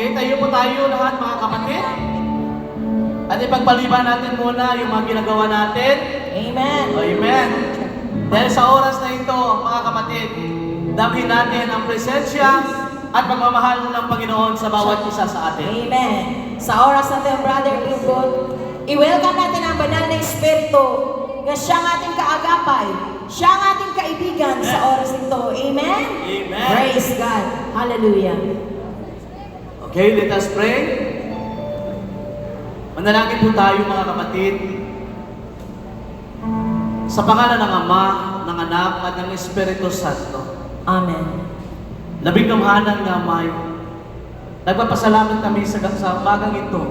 Okay, tayo po tayo lahat mga kapatid. At ipagpaliban natin muna yung mga ginagawa natin. Amen. Amen. Dahil sa oras na ito, mga kapatid, damhin natin ang presensya at pagmamahal ng Panginoon sa bawat isa sa atin. Amen. Sa oras natin, Brother Lugod, i-welcome natin ang banal na Espiritu na siyang ating kaagapay, siyang ating kaibigan sa oras nito. Amen? Amen. Praise God. Hallelujah. Okay, let us pray. Manalangin po tayo mga kapatid. Sa pangalan ng Ama, ng Anak, at ng Espiritu Santo. Amen. Labing kamhanan nga may, nagpapasalamat kami sa umagang ito.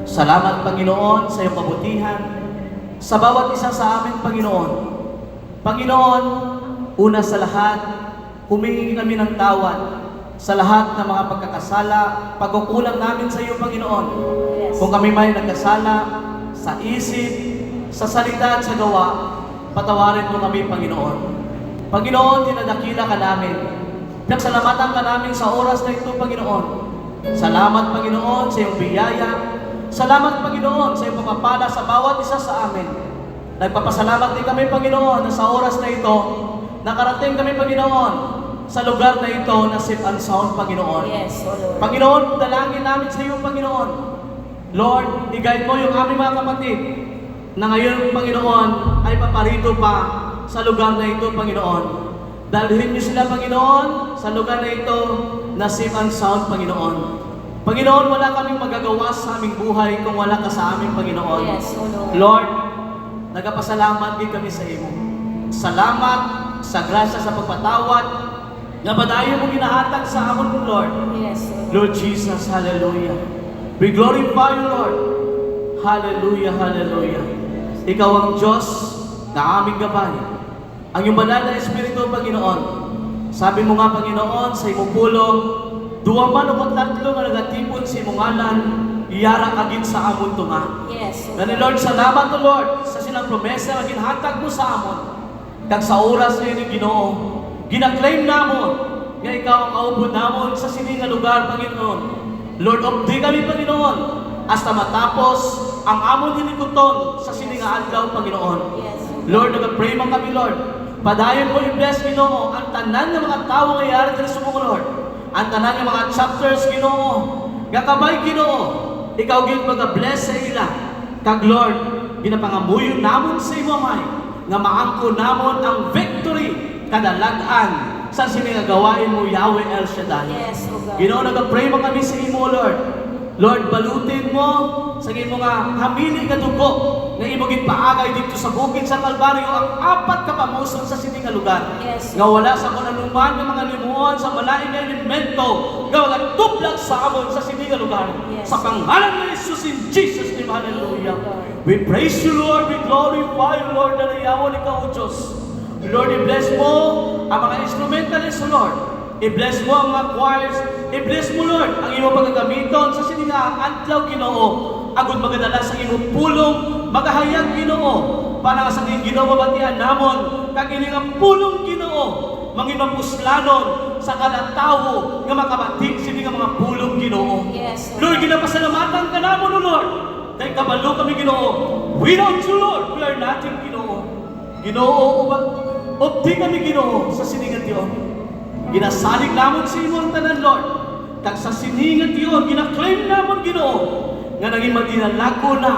Salamat, Panginoon, sa iyong kabutihan, sa bawat isa sa amin, Panginoon. Panginoon, una sa lahat, humingi kami ng tawad sa lahat ng mga pagkakasala, pagkukulang namin sa iyo, Panginoon. Yes. Kung kami may nagkasala sa isip, sa salita at sa gawa, patawarin mo kami, Panginoon. Panginoon, dinadakila ka namin. Pinagsalamatan ka namin sa oras na ito, Panginoon. Salamat, Panginoon, sa iyong biyaya. Salamat, Panginoon, sa iyong pagpapala sa bawat isa sa amin. Nagpapasalamat din kami, Panginoon, na sa oras na ito, nakarating kami, Panginoon, sa lugar na ito na safe and sound, Panginoon. Yes, O Lord. Panginoon, dalangin namin sa iyo, Panginoon. Lord, i-guide mo yung aming mga kapatid na ngayon, Panginoon, ay paparito pa sa lugar na ito, Panginoon. Dalhin niyo sila, Panginoon, sa lugar na ito na safe and sound, Panginoon. Panginoon, wala kaming magagawa sa aming buhay kung wala ka sa aming, Panginoon. Yes, O Lord. Lord, nagpapasalamat din kami sa iyo. Salamat sa grasya sa pagpatawad na padayon mo ginahatag sa amon, Lord. Yes, O Lord. Lord Jesus, hallelujah. We glorify you, Lord. Hallelujah, hallelujah. Ikaw ang Diyos na aming gabay. Ang iyong banal na Espiritu, Panginoon. Sabi mo nga, Panginoon, sa imong pulong, duwa man o tatlo nga nagatipon sa imong ngalan, iyara kagin sa amon tunga. Yes, O Gani, Lord, salamat o Lord sa silang promesa na ginhatag mo sa amon. Kag sa oras na yun, Ginoo, ginaklaim namon nga ikaw ang kaupod namon sa sining nga lugar, Panginoon. Lord, obdi kami, Panginoon, hasta matapos ang amon hinikuton sa sining nga adlaw, Panginoon. Yes, O Lord, nag-pray man kami, Lord. Padayon mo i-bless, Ginoo, ang tanan ng mga tao ngayari dito sa mga, Lord. Ang tanan ng mga chapters, Ginoo. Gakabay, Ginoo. Ikaw gid mag-bless sa ila. Kag Lord, ginapangamuyon namon sa imo, may, nga maangko namon ang victory kadalag-an sa sinigagawain mo, Yahweh El Shaddai. Yes, O God. Ginoo, nag-pray man kami sa imo, Lord. Lord, balutin mo sa imo nga hamili ka dugo na imo gipaagay dito sa bukid sa Kalbaryo ang apat ka pamuson sa sining nga lugar. Yes. Nga wala sa kunanuman ng mga limuon sa malaing nga elemento nga wala tublag sa amon sa sining nga lugar. Yes. Sa pangalan ni Jesus, in Jesus name, hallelujah. Lord. We praise you, Lord. We glorify you, Lord, na nayawon ikaw, O Diyos. Lord, i-bless mo ang mga instrumentalists, O Lord. I-bless mo ang mga choirs. I-bless mo, Lord, ang iyong pagkagamiton sa sininga adlaw, Ginoo. Agud magadala sa iyong pulong, magahayag, Ginoo. Para sa iyong Ginoo mabatian namon, kag ining pulong, Ginoo, manginampuslanon sa kada tawo nga makabatik sining mga pulong, Ginoo. Yes, O Lord, ginapasalamatan ka namon, O Lord. Dahil kabalo kami, Ginoo. Without you, Lord, we are nothing, Ginoo. Ginoo, obdi kami, Ginoo, sa siningan diyon. Ginasalig namon sa imo ang tanan, Lord. Kag sa siningan diyon, ginaklaim namon, Ginoo, nga naging madinalago na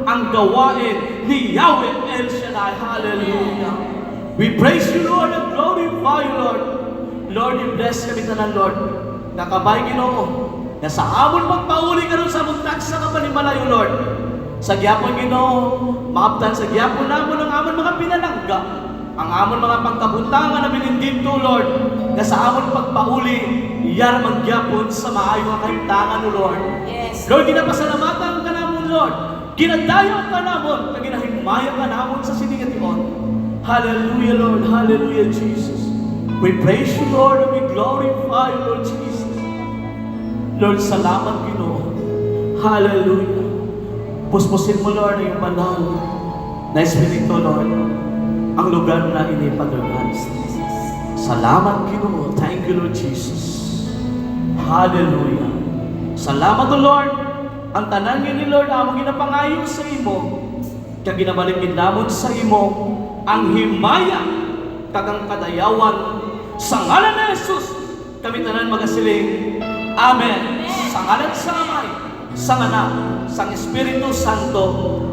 ang gawain ni Yahweh El Shaddai. Hallelujah. We praise you, Lord, and glorify you, Lord. Lord, i-bless kami tanan, Lord. Nakabay, Ginoo, na sa amon pagpauli karon sa muntag sa kapanimalayo, Lord. Sa gyapon, Ginoo, maabtan sa gyapon namon ang amon mga pinalangga. Ang amon mga pagkabuntangan na binindin to, Lord, na sa amon pagpauli, iyar magyapon sa maayo nga kahimtangan, O Lord. Yes. Lord, ginapasalamatan ka namon, Lord. Ginadayo ka namon, kag ginahimaya ka namon sa sinigation. Hallelujah, Lord. Hallelujah, Jesus. We praise you, Lord, and we glorify you, Lord Jesus. Lord, salamat, Ginoo. Hallelujah. Puspusin mo, Lord, yung banal na Espiritu, Lord, ang lugar na inipagagal. Salamat, Ginoo. Thank you, Lord Jesus. Hallelujah. Salamat o Lord, ang tanan nga ni Lord amo ginapangayo sa imo, kag ginabalik namon sa imo ang himaya kag ang kadayawan sa ngalan ni Jesus. Kami tanan magasiling, Amen. Sa ngalan sa Amay, sa Anak, sa Espiritu Santo.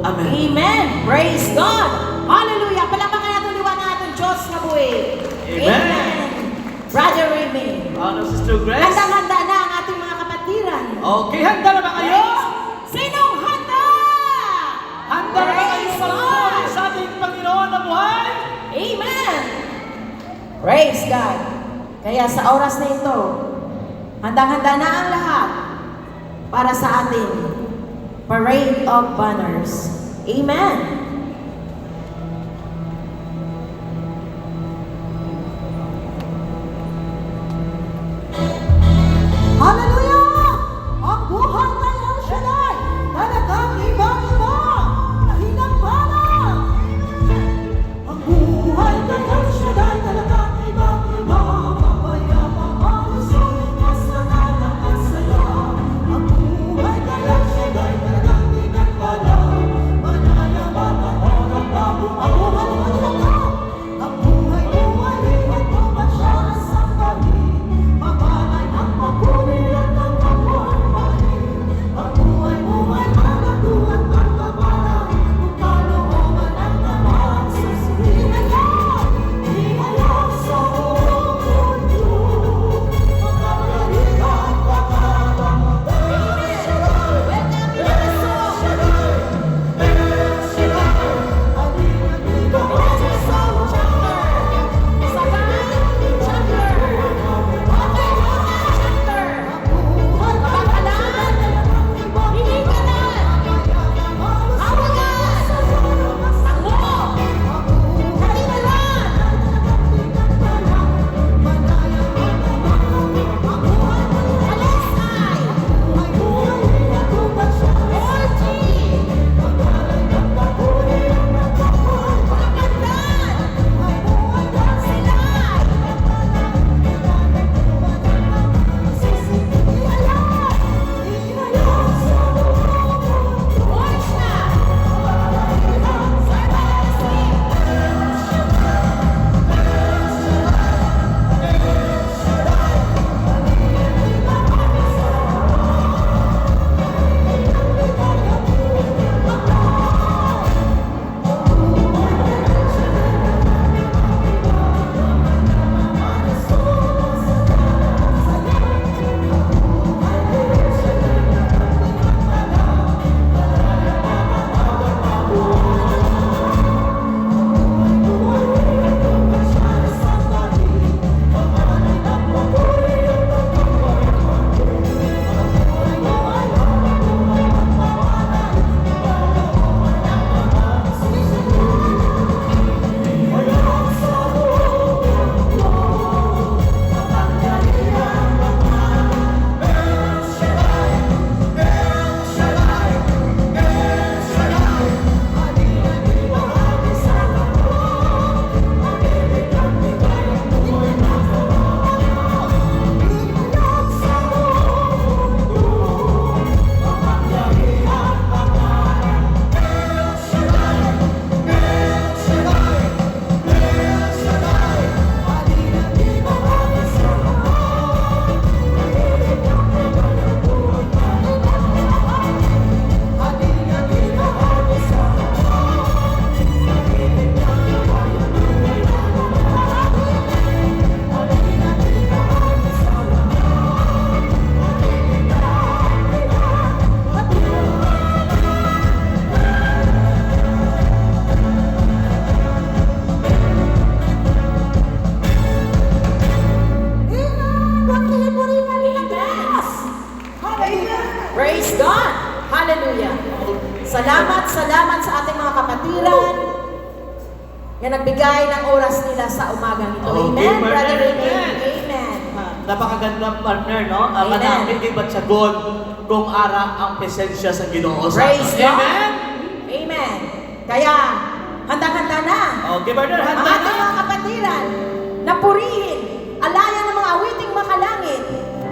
Amen. Amen. Praise God. Hallelujah. Palakpakan natin liwan ng ating Diyos na buhay. Amen. Brother Raymond. Ano, Sister Grace? Handa-handa na ang ating mga kapatiran. Okay, handa na ba kayo? Sinong handa? Handa na ba kayo Praise sa God. sa ating Panginoon na buhay? Amen. Praise God. Kaya sa oras na ito, handang-handa na ang lahat para sa ating Parade of Banners. Amen. Hallelujah! Ang buhay ng El Shaddai, talagang iba-iba, hinagpalang. Ang buhay ng El Shaddai, talagang iba-iba, mapayapang malusog, kasalanan at saya. Ang buhay ng El Shaddai, talagang hinagpalang, manayaman ang orang bago ang buhay ng lahat. Ang buhay-buhay, iwan mo man siya sa kami, mabalay ang papuri at ang pagmamahal. Ang buhay-buhay, malatuan ang kabalan, kung kalooban ang naman sa sinilayan. Ihayag sa buong mundo, makapangyarihan, pagkalang El Shaddai, El Shaddai, El Shaddai. Halina't ikaw ang isang Praise God. Hallelujah. Salamat sa ating mga kapatiran na nagbigay ng oras nila sa umagang ito. Okay, Amen, Brother Amen. Raymond. Amen. Napakagandang partner, no? Amen. Manamit iba't sagot kung ara ang presensya sa Ginoo. Praise God. Amen. Amen. Kaya, handang-handa na Okay, partner, ang handa ating na. mga kapatiran na purihin, alayan ng mga awiting makalangit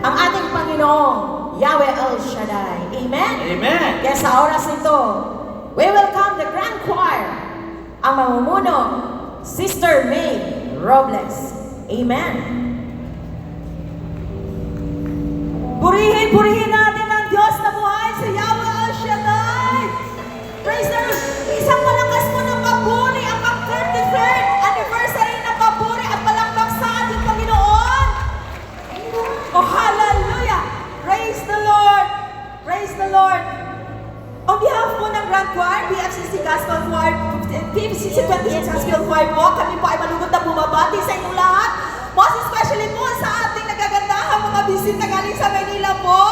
ang ating Panginoong Yahweh El El Shaddai. Amen? Amen. Kaya sa oras nito, we welcome the Grand Choir. Ang mamumuno, Sister May Robles. Amen. Purihin natin ang Diyos na buhay sa Yahweh El Shaddai. Praise the Lord. Isang malakas mo ng papuri ang pang-33rd anniversary ng papuri at palakpak sa ating Panginoon. Oh, hallelujah! Praise the Lord! Praise the Lord! On behalf po ng Grand Choir, PFCC Gospel Choir, PFCC 26 Gospel Choir po, kami po ay malugod na bumabati sa inyong lahat. Most especially po sa ating nagagandahang mga bisita galing sa Manila po,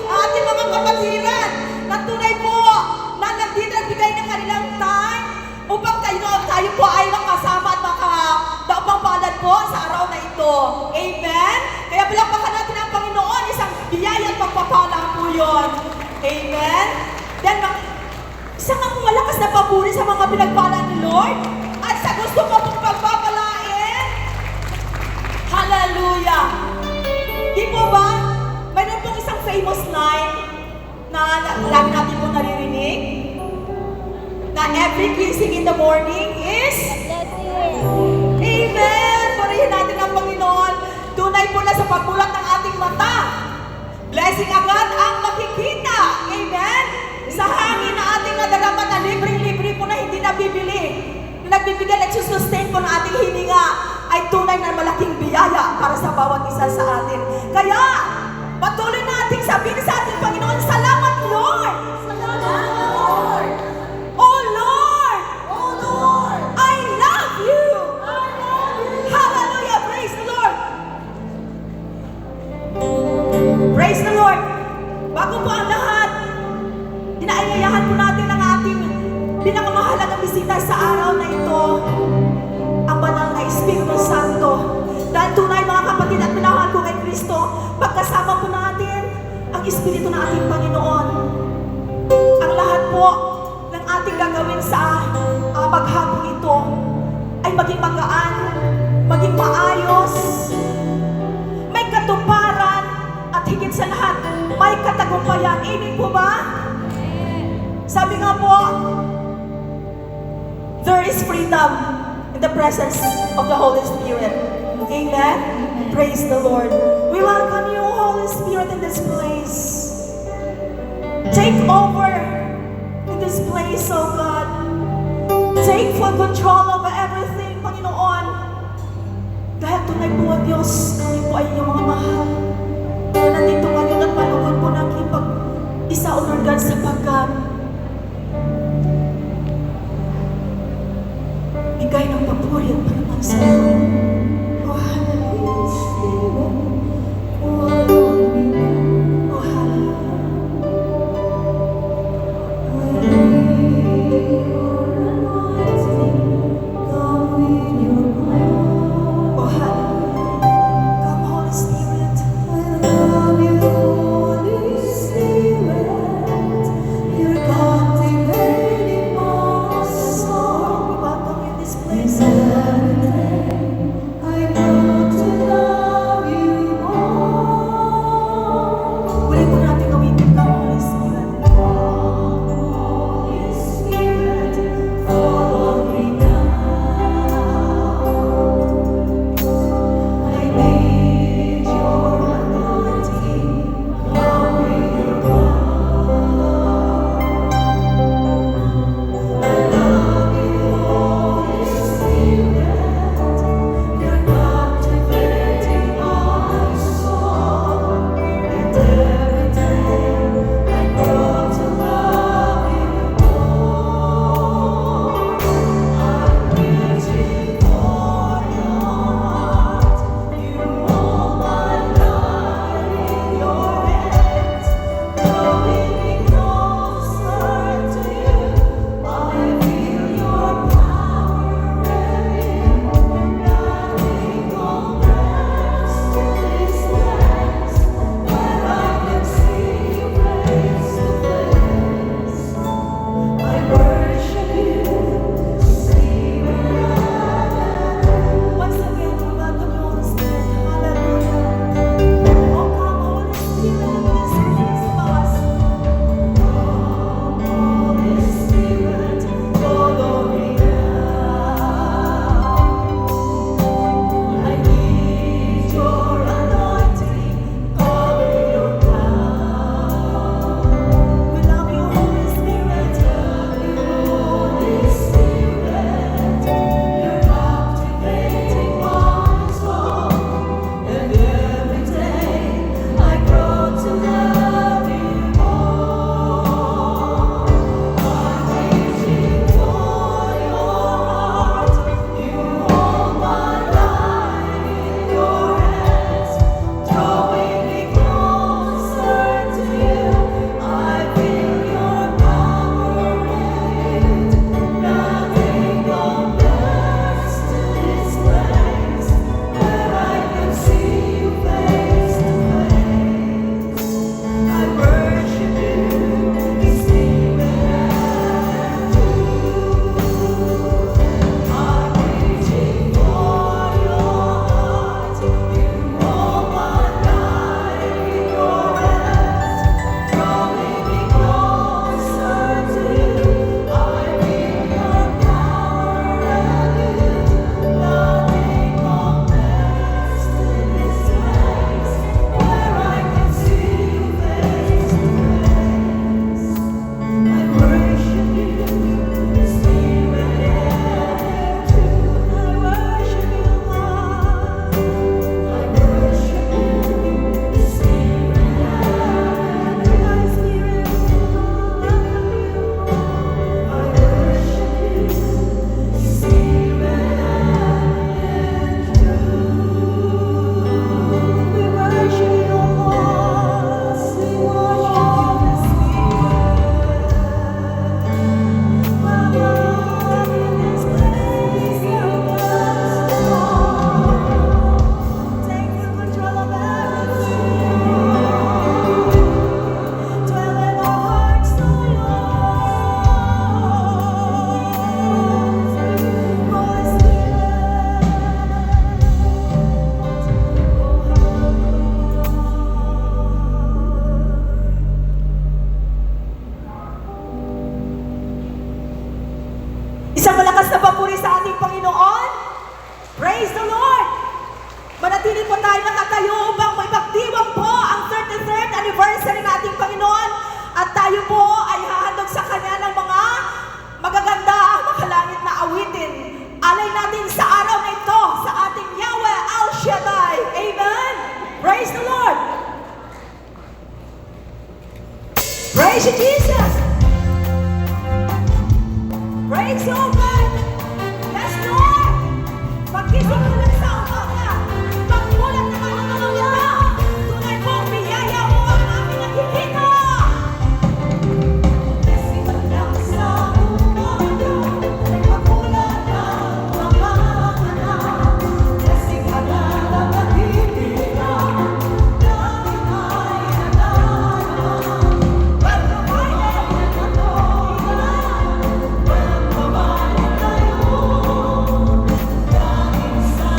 ating mga kapatiran na tunay po na nandito at bigay ng kanilang time upang tayo po ay makasama at makadaupang palad po sa araw na ito. Amen? Kaya palakpakan natin ang Panginoon, isang biyaya at pagpapala po yun. Amen? Then, isang ang malakas na papuri sa mga pinagpala ni Lord at sa gusto mo pong pagpapalain. Hallelujah! Di po ba? Mayroon pong isang famous line na lagi natin po naririnig na every kissing in the morning is Amen! Purihin natin ang Panginoon. Tunay po na sa pagbulat ng ating mata. Blessing agad ang makikita. Amen? Sa hangin na ating nadarama na libreng-libre po na hindi nabibili. Na nagbibigay, nagsusustain po ng ating hininga ay tunay na malaking biyaya para sa bawat isa sa atin. Kaya, patuloy nating sabihin sa ating Panginoon, salamat Lord! Salamat Lord! Oh Lord! Oh Lord! I love you! I love you! Hallelujah! Praise the Lord! Praise the Lord! Bago po ang lahat, inaayayahan po natin ang ating pinakamahalagang bisita sa araw na ito, ang banal na Espiritu Santo. Dahil tunay mga kapatid at minamahal ko kay Kristo, pagkasama po natin ang Espiritu ng ating Panginoon. Ang lahat po ng ating gagawin sa maghapon ito ay maging magaan, maging maayos, may katuparan, at higit sa lahat, may katagumpayan. Amen po ba? Sabi nga po, there is freedom in the presence of the Holy Spirit. Amen? Praise the Lord. We welcome you, Holy Spirit, in this place. Take over in this place, oh God. Take full control over everything, Panginoon. Dahil tunay po ang Diyos, kami po ay iyong mga mahal. Kaya nandito ngayon at malugod po namin pag-isa o Lord God sapagkat bigay ng papuri at panaman sa iyo. Oh, hallelujah. Oh, hallelujah. Oh, hallelujah. Oh, hallelujah. Come, Holy Spirit. I love you, Holy Spirit. You're captivating my soul. We welcome you in this place. I Praise you, Jesus. Praise you, oh God. Yes, Lord. Pagkisip mo lang sa umaga. Pagmulat naman ang mga wala. Tunay mo, biyaya mo ang aming nakikita. Sikat lang sa umaga, pagmulat ng mga anak. Sikat lang ang nakikita, dati ay nalalaman. Pagkabalik na katotohanan, pagbabalik tayo. Dahil sa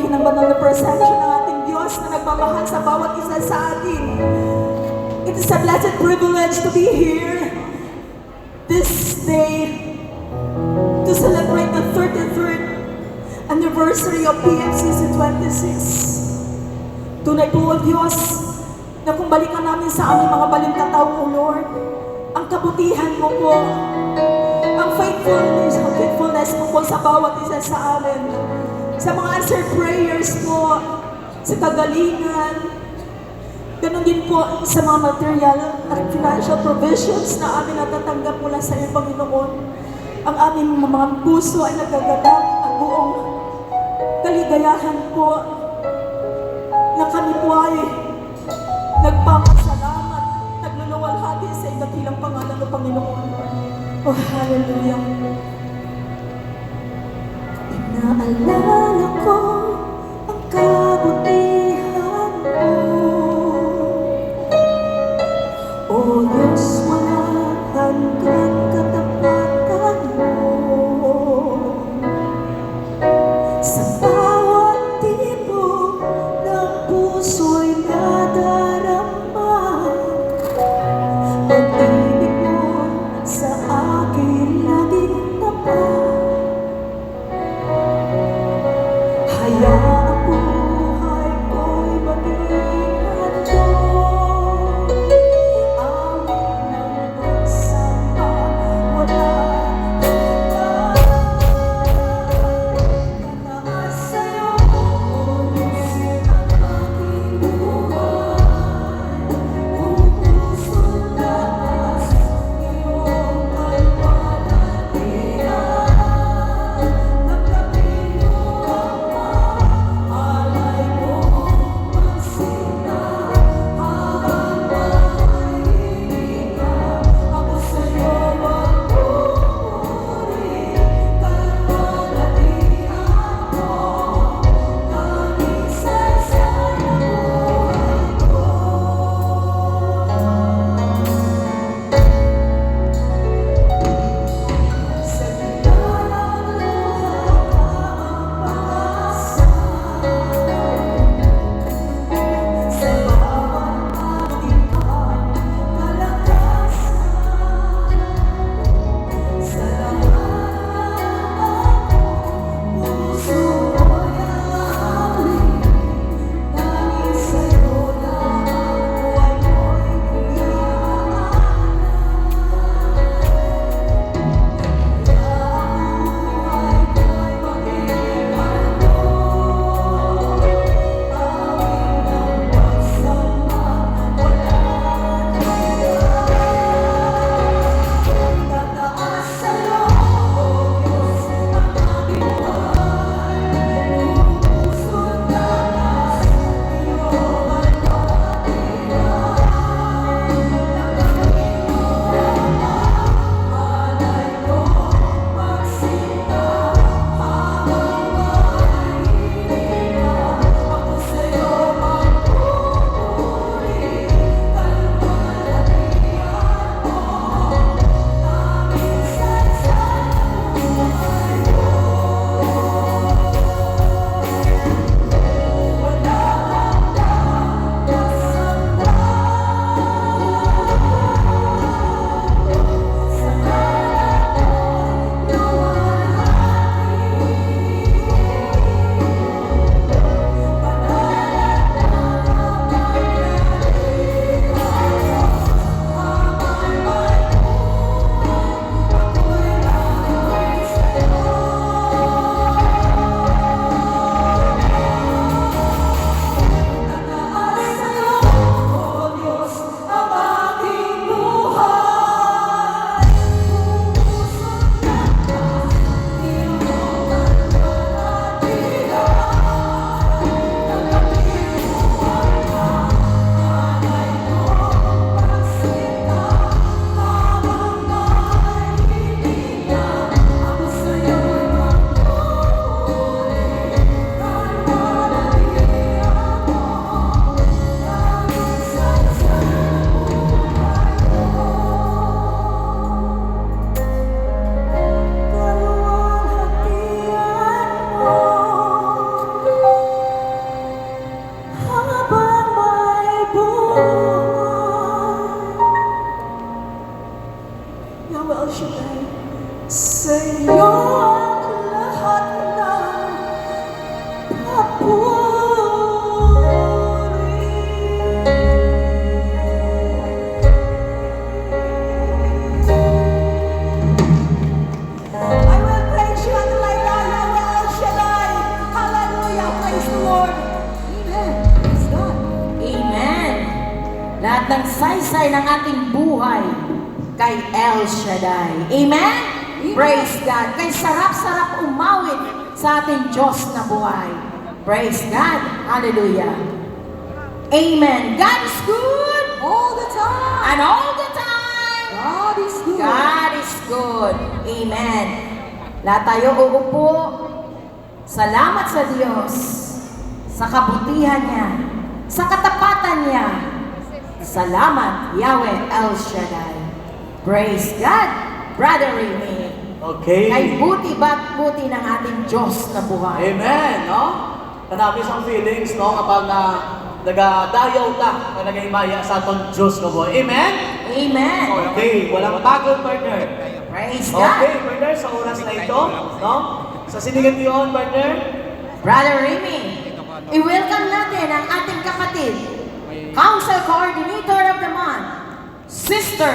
pagpalakin ng banal na presensya ng ating Diyos na nagmamahal sa bawat isa sa atin. It is a blessed privilege to be here this day to celebrate the 33rd anniversary of PMCC 26. Tunay po, O Diyos, na kung balikan namin sa aming mga balintataw, O Lord, ang kabutihan mo po, ang faithfulness mo po sa bawat isa sa amin, sa mga answered prayers po, sa kagalingan, ganun din po sa mga material at financial provisions na amin natatanggap mula sa iyo, Panginoon. Ang aming mga puso ay nagaganap, ang buong kaligayahan po na kami po ay nagpapasalamat, nagluluwalhati sa idakilang pangalan ng Panginoon. Oh, hallelujah. Inaalala ko ang kabutihan mo, O Diyos, walang hanggang katapatan mo. Sa bawat tibok ng puso'y nadarama, pag-ibig mo sa akin laging tapat. Lahat ng saysay ng ating buhay kay El Shaddai. Amen? Praise God. Kay sarap-sarap umawit sa ating Diyos na buhay. Praise God. Hallelujah. Amen. God is good. All the time. And all the time. God is good. God is good. Amen. Lahat tayo uupo. Salamat sa Diyos. Sa kabutihan niya. Sa katapatan niya. Salamat, Yahweh El Shaddai. Praise God, Brother Remy. Okay. Kay buti ba't buti ng ating Diyos na buhay. Amen, no? Kanami isang feelings, no? Kapag nagadayaw ta, na nagahimaya sa atong Diyos na buhay. Amen? Amen. Okay, walang pagod, partner. Praise God. Okay, partner, sa oras na ito, no? Sa sinigang yun, partner. Brother Remy, i-welcome natin ang ating kapatid, Council Coordinator of the Month, Sister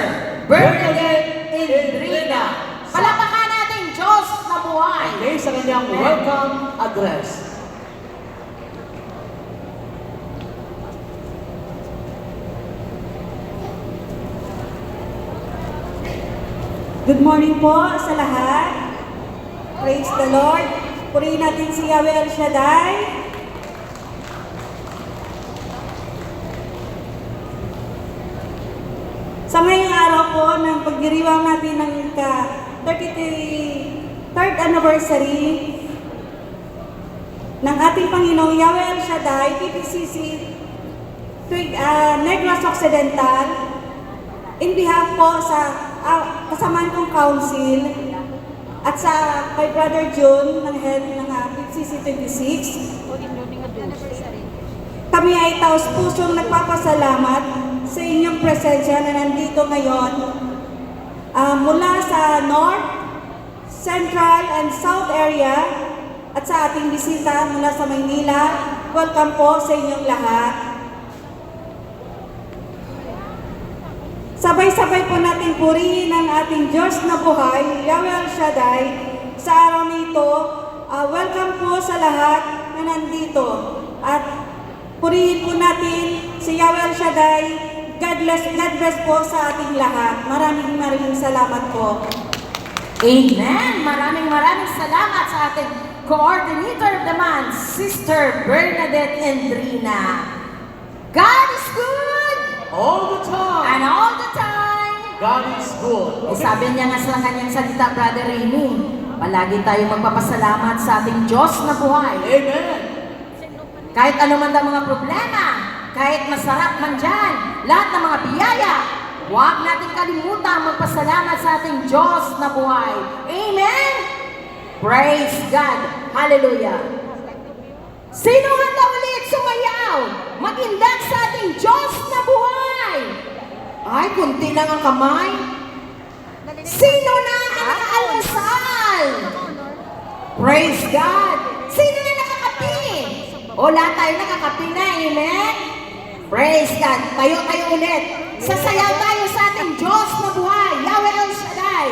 Bernadette Indrina. Palapakan natin Diyos na buhay. Okay, sa kanyang welcome address. Good morning po sa lahat. Praise the Lord. Purihin natin si Yahweh El Shaddai. Sa ngayong araw po ng pagdiriwang natin ng 33rd anniversary ng ating Panginoong Yahweh El Shaddai, PPCC Negros Occidental, in behalf po sa kasamaan kong council at sa kay Brother June ng head ng PPCC 26, kami ay taos pusong nagpapasalamat sa inyong presensya na nandito ngayon mula sa North, Central, and South area at sa ating bisita mula sa Maynila. Welcome po sa inyong lahat. Sabay-sabay po natin purihin ang ating Diyos na buhay, Yahweh El Shaddai, sa araw nito. Welcome po sa lahat na nandito. At purihin po natin si Yahweh El Shaddai. God bless po sa ating lahat. Maraming salamat po. Amen. Maraming salamat sa ating Coordinator of the Month, Sister Bernadette Indrina. God is good. All the time. And all the time. God is good. Okay. Sabi niya nga sa kanyang salita, Brother Remy, palagi tayo magpapasalamat sa ating Diyos na buhay. Amen. Kahit ano man ang mga problema, kahit masarap man dyan, lahat ng mga biyaya, huwag natin kalimutan magpasalamat sa ating Diyos na buhay. Amen? Praise God. Hallelujah. Sino handa ulit sumayaw? Magindag sa ating Diyos na buhay. Ay, kunti lang ang kamay. Sino na ang nakaalasal? Praise God. Sino na nakakapi? O lahat tayo nakakapi na, amen? Praise God. Tayo ulit. Sasayaw tayo sa ating Diyos na buhay. Yahweh El Shaddai.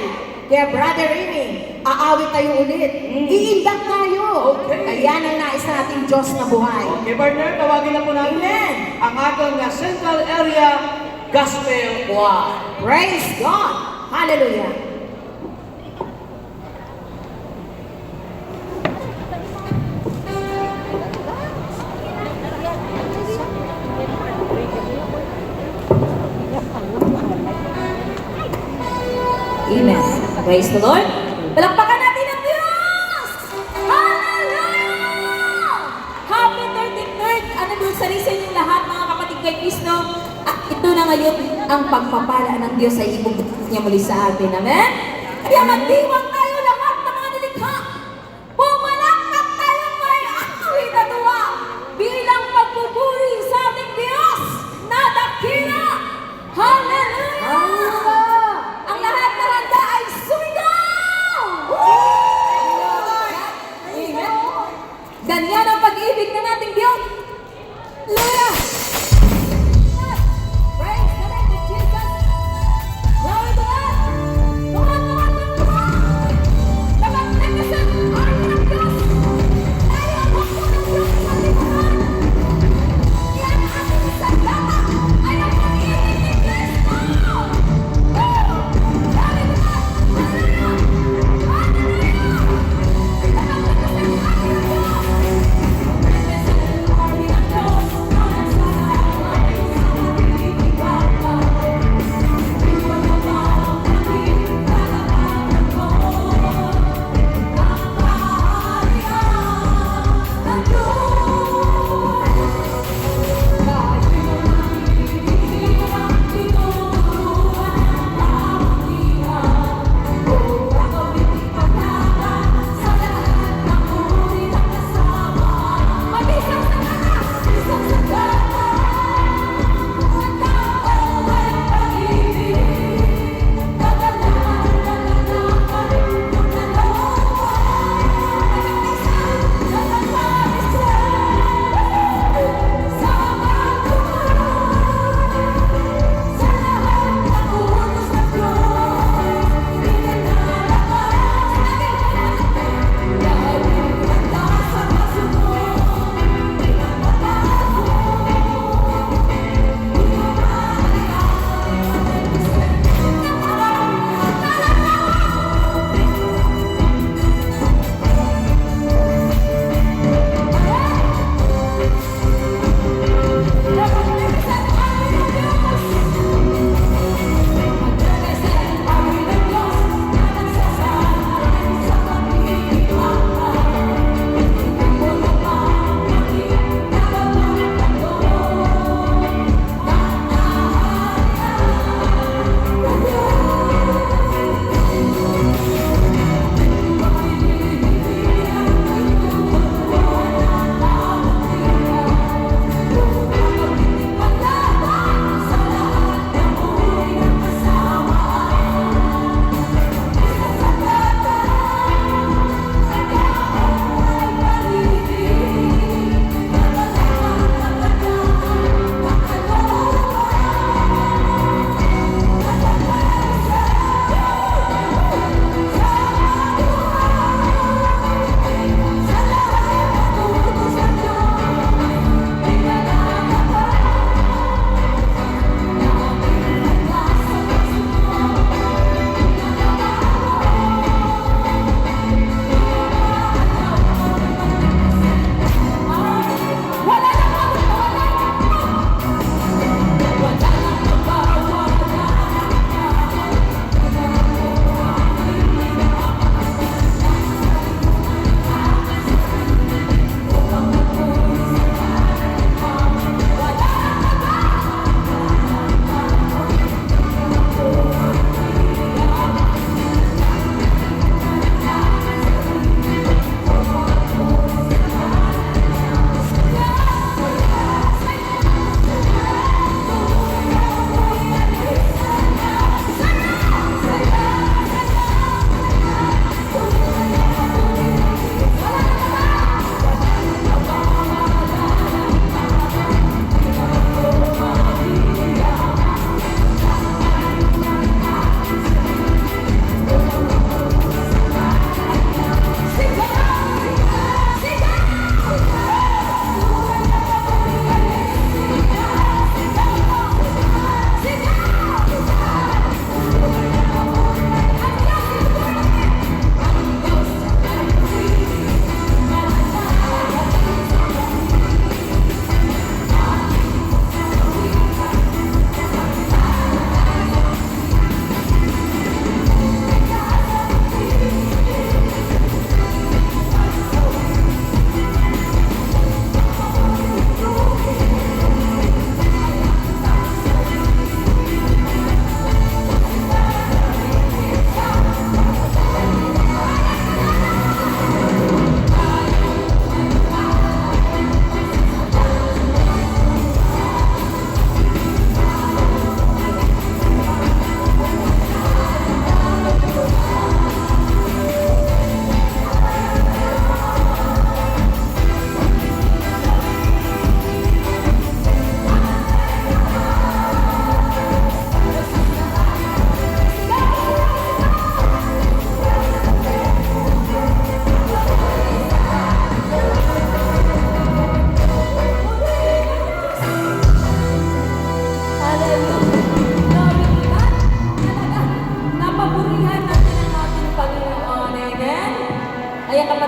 Kaya Brother Remy, aawit tayo ulit. Iindak tayo. Okay. Kaya ang nais na ating Diyos na buhay. Okay, partner, tawagin na po natin Amen. ang ating Central Area Gospel Choir. Praise God. Hallelujah. Amen. Praise the Lord. Palakpakan natin ang Diyos! Hallelujah! Happy 33rd anniversary sa inyong lahat, mga kapatid kay Kristo. At ito na ngayon ang pagpapala ng Diyos ay ibubuk niya muli sa atin. Amen? Kaya magdiwang tayo lahat ng mga nilikha. Pumalakpak tayo may awit at tuwa bilang pagpupuri sa ating Diyos na dakila. Hallelujah! Ang lahat na handa ay sumigaw! Amen? Ganyan ang pag-ibig ng ating Diyos. Hallelujah! Praise the name of Jesus! Glory to God! Tuhan! Napagtagasan ang ating ng Diyos! Tayo ang hukbo ng Diyos sa lipunan! Yan ang ating sandata ay ang pag-ibig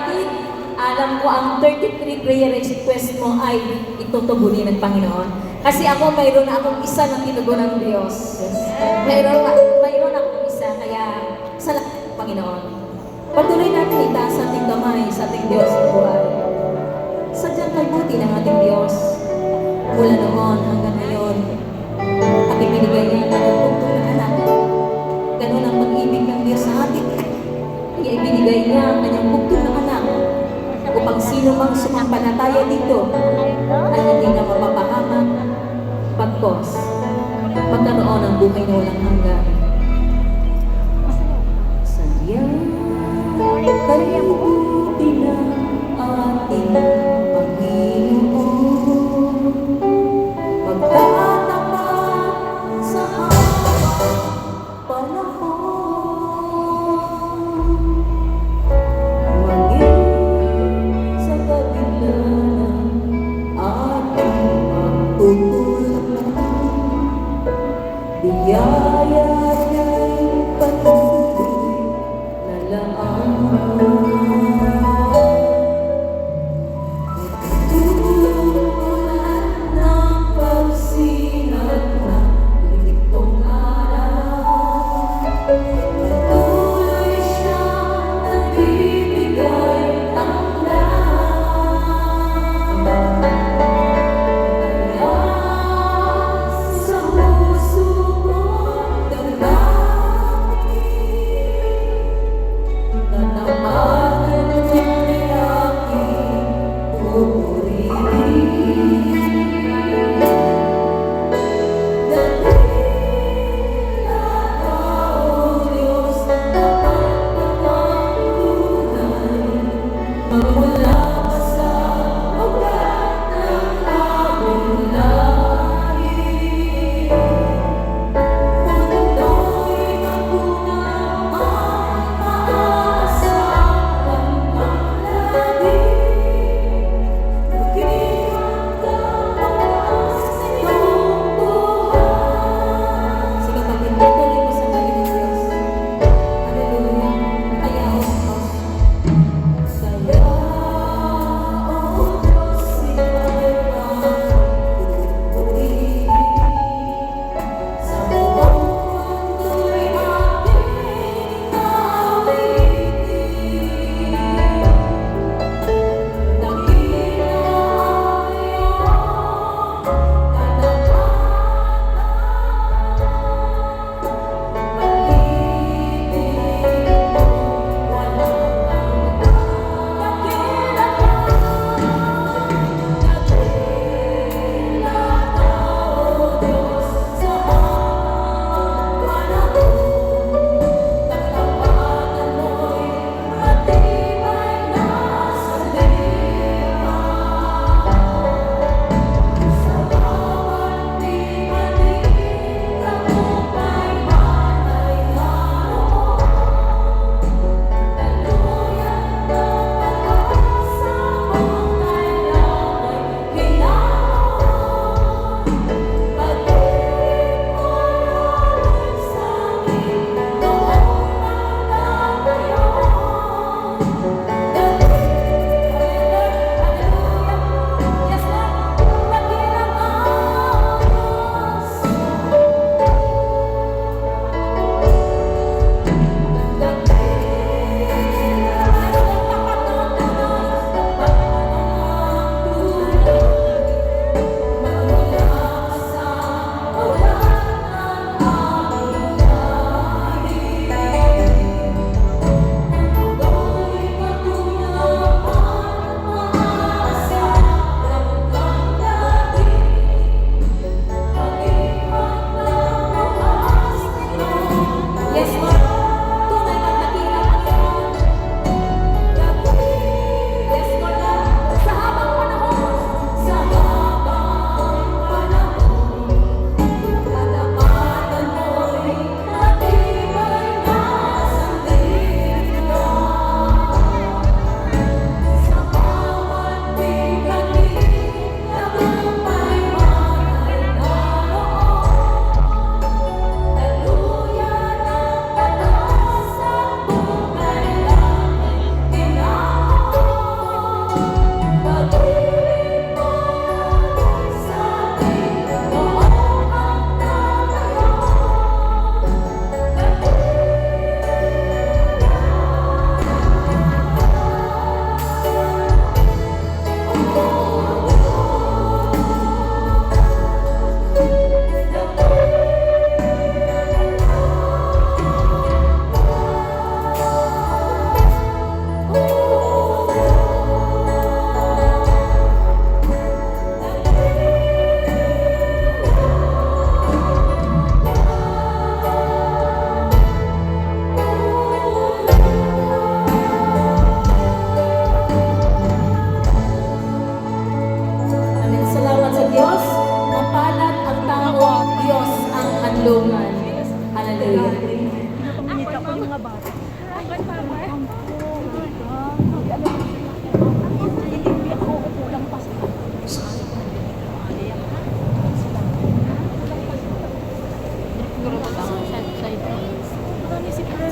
kapatid, alam ko ang 33 prayer request mo ay itutugunin ng Panginoon. Kasi ako, mayroon na akong isa na tinugon ng Diyos. Mayroon akong isa, kaya salamat ng Panginoon. Patuloy natin itaas sa ating kamay sa ating Diyos na buhay. Sadyang kalbuti ng ating Diyos. Mula noon hanggang ngayon, at ibinigay niya ang kanyang bugtong na anak. Ganun ang pag-ibig ng Diyos sa atin. Kaya ibinigay niya ang kanyang bugtong na anak upang sino mang sumampalataya dito ay hindi na mapapahamak pagkos pagkaroon ng buhay na walang hanggan. Sadyang kalbuti ng ating Panginoon, magtatapat sa habang panahon, maging sa kabila ng ating pagtutulong, biyaya niya'y patuloy na laan. Tulad ng pagsinag ng litong araw, patuloy siyang nagbibigay ng lahat. Kaya sa puso ko'y damdamin, tatamagan niya'y aking pupurihin. Dakila ka, O Diyos, tapat na pangtunay, magmula pa sa ugat ng aming lahi. Mundo'y magtunang maaasahan kang lagi. Magiging kapakas sa iyong buhay. Sige kapatid, tuloy mo sa galing ng Diyos. Hallelujah. Ayaw ang Diyos. Kaya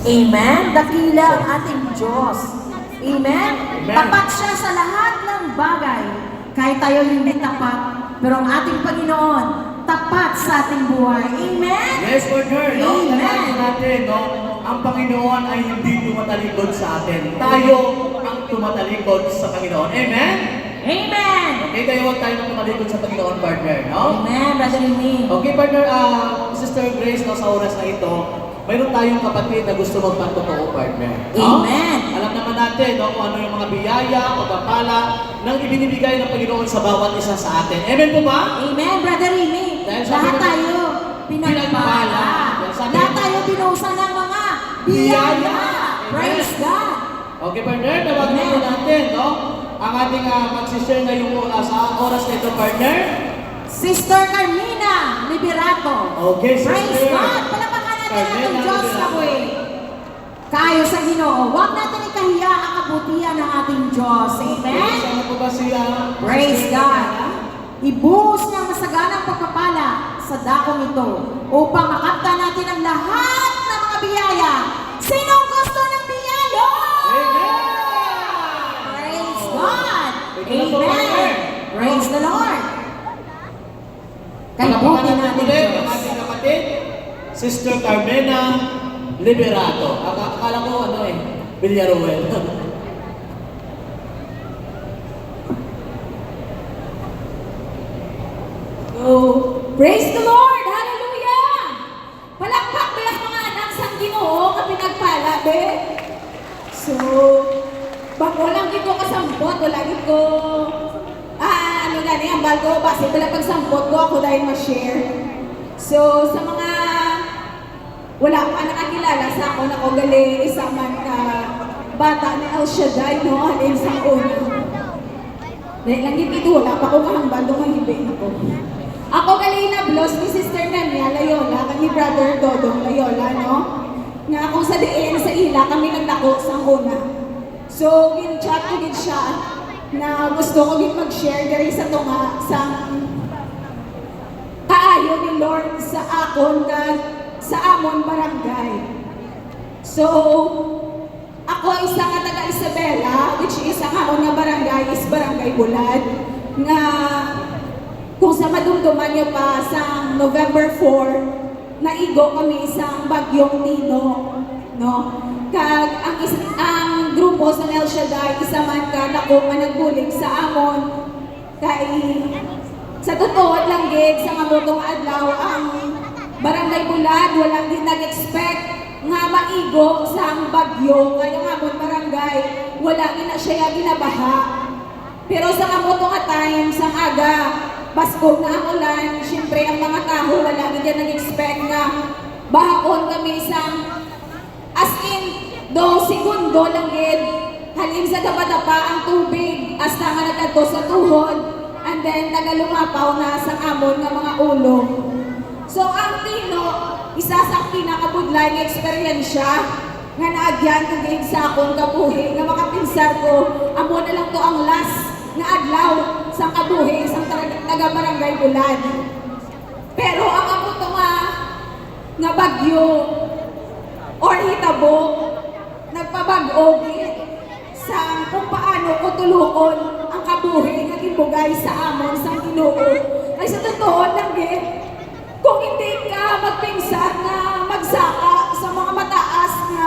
Amen. Dakila ang ating Diyos. Amen. Amen. Tapat siya sa lahat ng bagay. Kahit tayo hindi tapat, pero ang ating Panginoon, tapat sa ating buhay. Amen. Yes, partner, no? Amen. Tandaan natin, no? Ang Panginoon ay hindi tumatalikod sa atin. Tayo ang tumatalikod sa Panginoon. Amen? Amen. Okay, tayo huwag tayo tumalikod sa Panginoon, partner, no? Amen, Brother Amy. Okay, partner, Sister Grace, no, sa oras na ito, mayroon tayong kapatid na gusto magpatotoo, partner. No? Amen. Alam naman natin, no, kung ano yung mga biyaya, pagpapala, nang ibinibigay ng Panginoon sa bawat isa sa atin. Amen po ba? Amen, Brother Amy. Dahil sabi Lahat naman- tayo pinagpala. Pinagpala. Sabi- Lahat tayo binuhusan ng mga biyaya. Praise God. Okay, partner, tawagin Amen. po natin, no? Ang ating mag-share ngayong sa oras na ito, partner. Sister Carmina Liberato. Okay, Praise Sister God. Palapakan natin ang Carmina ating Diyos Liberato. na way. Kayo sa Ginoo. Huwag natin ikahiya ang kabutihan ng ating Diyos. Amen? Sana po ba siya? Praise God. Ibuhos niya ang masaganang pagpapala sa dakong ito upang makapta natin ang lahat ng mga biyaya. Sino ang gusto ng biyaya? Amen! Praise God. Ito na po, partner. Amen. Praise the Lord. Kay Palapakan buti natin natin ulit ang Diyos. ating kapatid, Sister Carmena Liberato. Akala ko, Villaruel. Oh, praise the Lord! Hallelujah! Palakpak ba yung mga anak sa Ginoo nga pinagpala, be? So, bago lang dito kasampot, wala dito, ano gani, ang bago, base pala pagsampot ko, ako dahil ma-share. So, sa mga wala pa nakakilala sa ako na gali isa man ka bata ni El Shaddai, no? Alin sa una. Dahil lang dito, wala pa ko kahambal, dumahibig ako. Ako galina blos ni Sister Nemia Layola, kami Brother Dodong Layola, no? Nga kung sa diin, sa ila, kami nagdako sa una. So, gin-chat ko din siya na gusto ko din mag-share dahil sa tunga sa kaayo ni Lord sa akon na sa amon barangay. So, ako isa nga taga Isabela, which is ang amon nga barangay is Barangay Bulad, nga kung sa madumduman niyo pa sa November 4, naigo kami sa Bagyong Tino, no? Kag ang grupo sa El Shaddai isa man ka nako nga nagbulig sa amon kay sa totoo lang gid sa mamutong adlaw ang Barangay Bulad wala din nag-expect nga maigo sa ang bagyo kaya nga amon barangay wala gina siya ginabaha. Pero sa kamuto nga time sang aga Pasko na ang ulan, siyempre ang mga tao wala din yan nag-expect nga bahaon kami isang as in 2 segundo lang gid halin sa dapat-dapa ang tubig hasta nga nagkadto sa tuhod and then nagalumapaw na sa amon nga mga ulo. So ang Tino, isa sa pinakabudlay nga eksperyensya nga naagyan ko gid sa akong kabuhi nga makapinsar ko amo na lang to ang last nga adlaw sa kabuhi sa taga Barangay Bulad. Pero ang amo to nga bagyo or hitabo nagpabag-o gid sa kung paano ko tulukon ang kabuhi nga gibugay sa amon sa Ginoo. Ay sa totoo lang gid kung hindi ka magpinsan na magsaka sa mga mataas na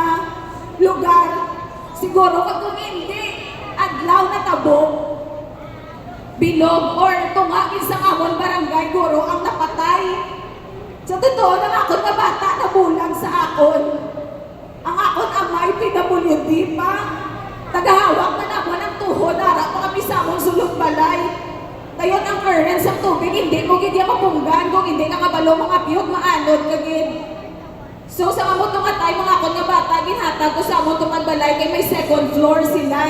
lugar, siguro kung hindi adlaw na tabo bilog or tungagin sa amon barangay guro ang napatay. Sa totoo lang ako na bata na bulang sa akon. Ang akon amay PWD pa. Tagahawak na naman ang tuhod, harap pa kami sa amon sulog balay. Dayon ang current sa tubig, hindi mo gid yan mapunggan kung hindi nakabalo mga piyot, maanod ka gid. So sa amon nga tayo mga akon nga bata, ginhatag ko sa amon tungad balay kay may second floor sila.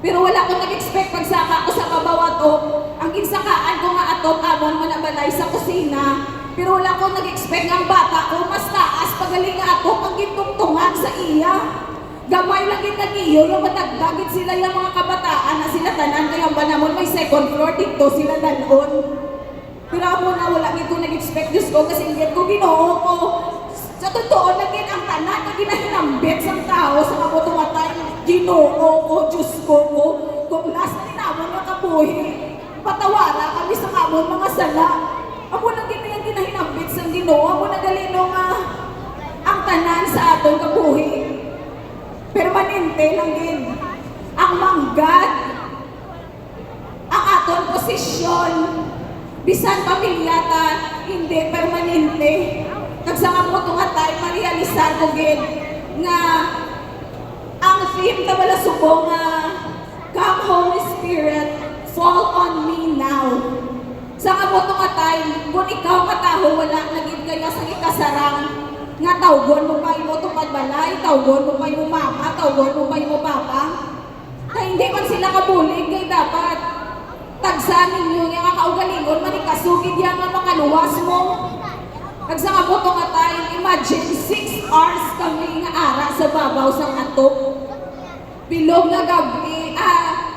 Pero wala akong nag-expect pagsaka ko sa kabawato. Ang ginsakaan ko nga atop amon mo na balay sa kusina. Pero wala akong nag-expect nga ang bata ko mas taas pagaling nga atop ang gintungtungan sa iya. Gamay lang yung nag-iyo, yung matagdagit sila yung mga kabataan na sila tanan kaya ba naman may second floor dito sila dalon. Pero ako na wala gid ko nag-expect Diyos ko kasi hindi ko Ginoo ko. Sa totoo na gid ang tanan nga ginahinambit sa tao sa kabutong atay Ginoo ko, Diyos ko, kung last na ninamon nga kabuhi, patawara kami sa kamon mga sala. Amo nang ginahinambit sa Ginoo, amo na galino nga ang tanan sa aton kabuhi. Permanente lang gid ang manggad, ang aton posisyon, bisan pamilya ta, hindi permanente. Nagsangam mo itong atay, marealisar ko gid nga ang theme na wala subong nga Come Holy Spirit, fall on me now. Sa nga mo itong atay, kung ikaw kataho, wala naging kaya sa ikasarang nga tawgon mo pa imo itong balay, tawgon mo pa imo mama, tawgon mo pa imo papa. Na hindi man sila kabulig, kaya dapat tagsa ninyo nga kaugalingon, manikasugid yan nga makaluwas mo. Nagsanga po itong atay, imagine 6 hours kami nga ara sa babaw sa atok. Bilog nga gabi,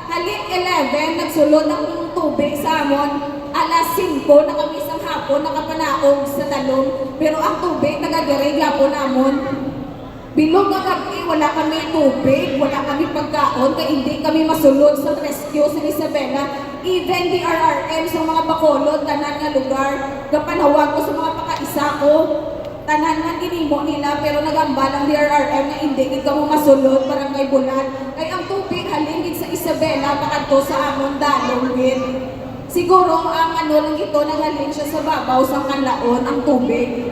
halin 11, nagsulod ang tubig sa amon. Alas 5 na kami sa hapon, nakapanaog sa talong. Pero ang tubig, nagadirig hapon namon. Bilog nga gabi, wala kami tubig, wala kami pagkaon, kaya hindi kami masulod sa rescue sa Isabela. Even the RRM sa mga bakolod, tanan nga lugar, kapanawag ko sa mga pakaisa ko, tanan nga ginimo nila, pero nagambal ang DRRM na hindi gid ka mo masulod, barangay Bulan. Kaya ang tubig halingid sa Isabela, bakadto sa amon dalong gid. Siguro ang ano lang ito, naghalin siya sa babaw sa kanlaon, ang tubig.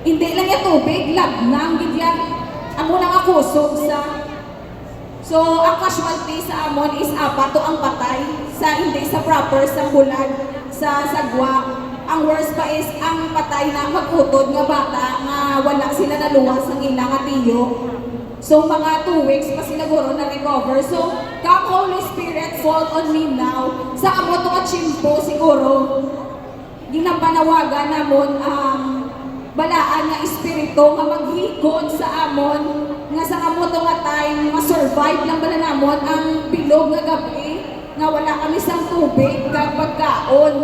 Hindi lang yung tubig, labnang gid yan. Amo na nga kusog sa. So, ang casualty sa amon is 4 ang patay sa hindi sa proper sa bulan sa sagwa. Ang worst pa is ang patay na magutod nga bata nga wala sila naluwas ng ilang atiyo. So, mga 2 weeks pa sila guro na recover. So, come Holy Spirit, fall on me now. Sa amo to chimpo siguro ginapanawagan namon ang balaan nga espiritu nga maghikod sa amon nga sa amo to nga time ma-survive lang bala namon ang bilog nga gabi nga wala kami sang tubig kag pagkaon.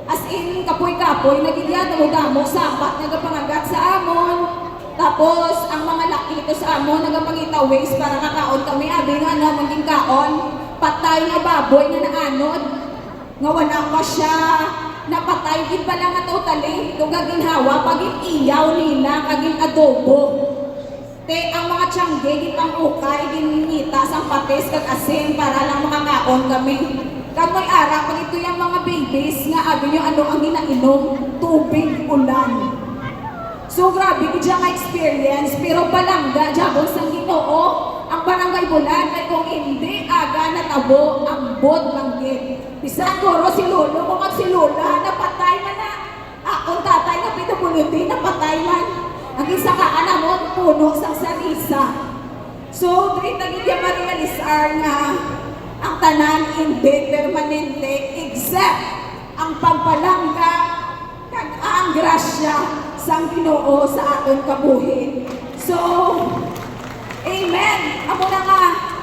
As in kapoy-kapoy nagigyan mo damo sapat nga gapangagat sa amon. Tapos ang mga laki to sa amon nagapangita ways para kakaon kami abi nga ano maging kaon. Patay nga baboy nga naanod nga wala pa siya napatay gid pala nga totally kung gaginhawa pagin iyaw nila kagin adobo. Te ang mga tiyangge gid ang ukay ginita sa patis kag asin para lang makakaon kami. Kag may ara pag ito yung mga babies nga abi nyo ano ang ginainom tubig ulan. So grabe gid nga experience pero palangga jabon sang Ginoo ang barangay Bulan kay kung hindi aga natabo ang bot lang gid. Bisan guro si lolo mo kag si lola napatay man na. Akong tatay nga pitubulutin napatay man. Ang isa ka anamon puno sang sarisa. So dili ta gid ma-realisar nga ang tanan hindi permanente except ang pagpalangga kag ang grasya sang Ginoo sa aton kabuhi. So, amen. Amo na nga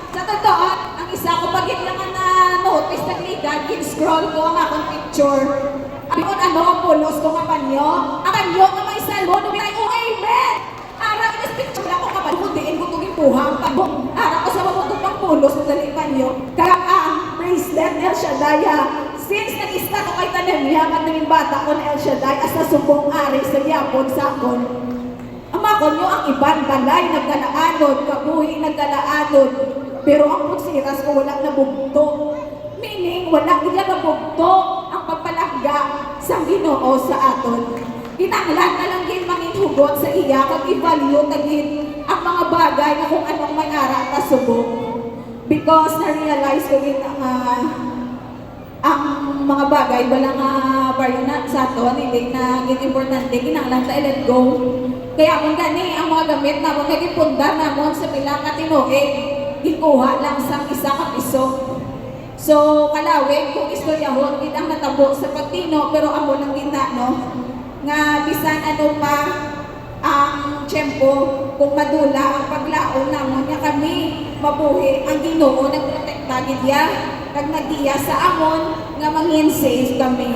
sa totoo, ang isa ko pagit lang na notice nagligan, kin-scroll ko ang akong picture. Abi ko ano, pulos ko nga panyo. Ang panyo nga may salmo, numitay ko, amen! Ara, inas picture lang ko kapal, kundiin ko itong ipuhang pabong. Ara ko sa mabutong pang pulos, dali panyo. Karang ang bracelet, El Shaddai, since nag-start ko kay Tanemya, at naging bata ko na El Shaddai, as nasubong ari sa yapon sa akon. Ama ko nyo ang iban balay, nagkalaanod, kabuhi, nagkalaanod. Pero ang putsiras ko wala na bugto. Meaning, wala nila na bugto ang pagpalangga sa Ginoo sa aton. Kinanglan na lang gin mangin-hugot sa iya, kag i-value tagin ang mga bagay na kung anong may ara at subok. Because na-realize ko gin ang mga bagay wala nga baryo na sa aton, hindi na importante, kinanglan ta let go. Kaya kung gani, ang mga gamit na mga gipundar namon sa bilang katinoe, gikuha lang sa 1 ka piso. So, kalawig, kung istoryahon, gid ang natabo sa pagtino, pero amo lang gina, no? Nga bisan ano pa ang tiyempo, kung madula ang paglaon namon nga kami mabuhi, ang Ginoo nagprotekta gid ya, kag nagiya sa amon nga mangin-save kami.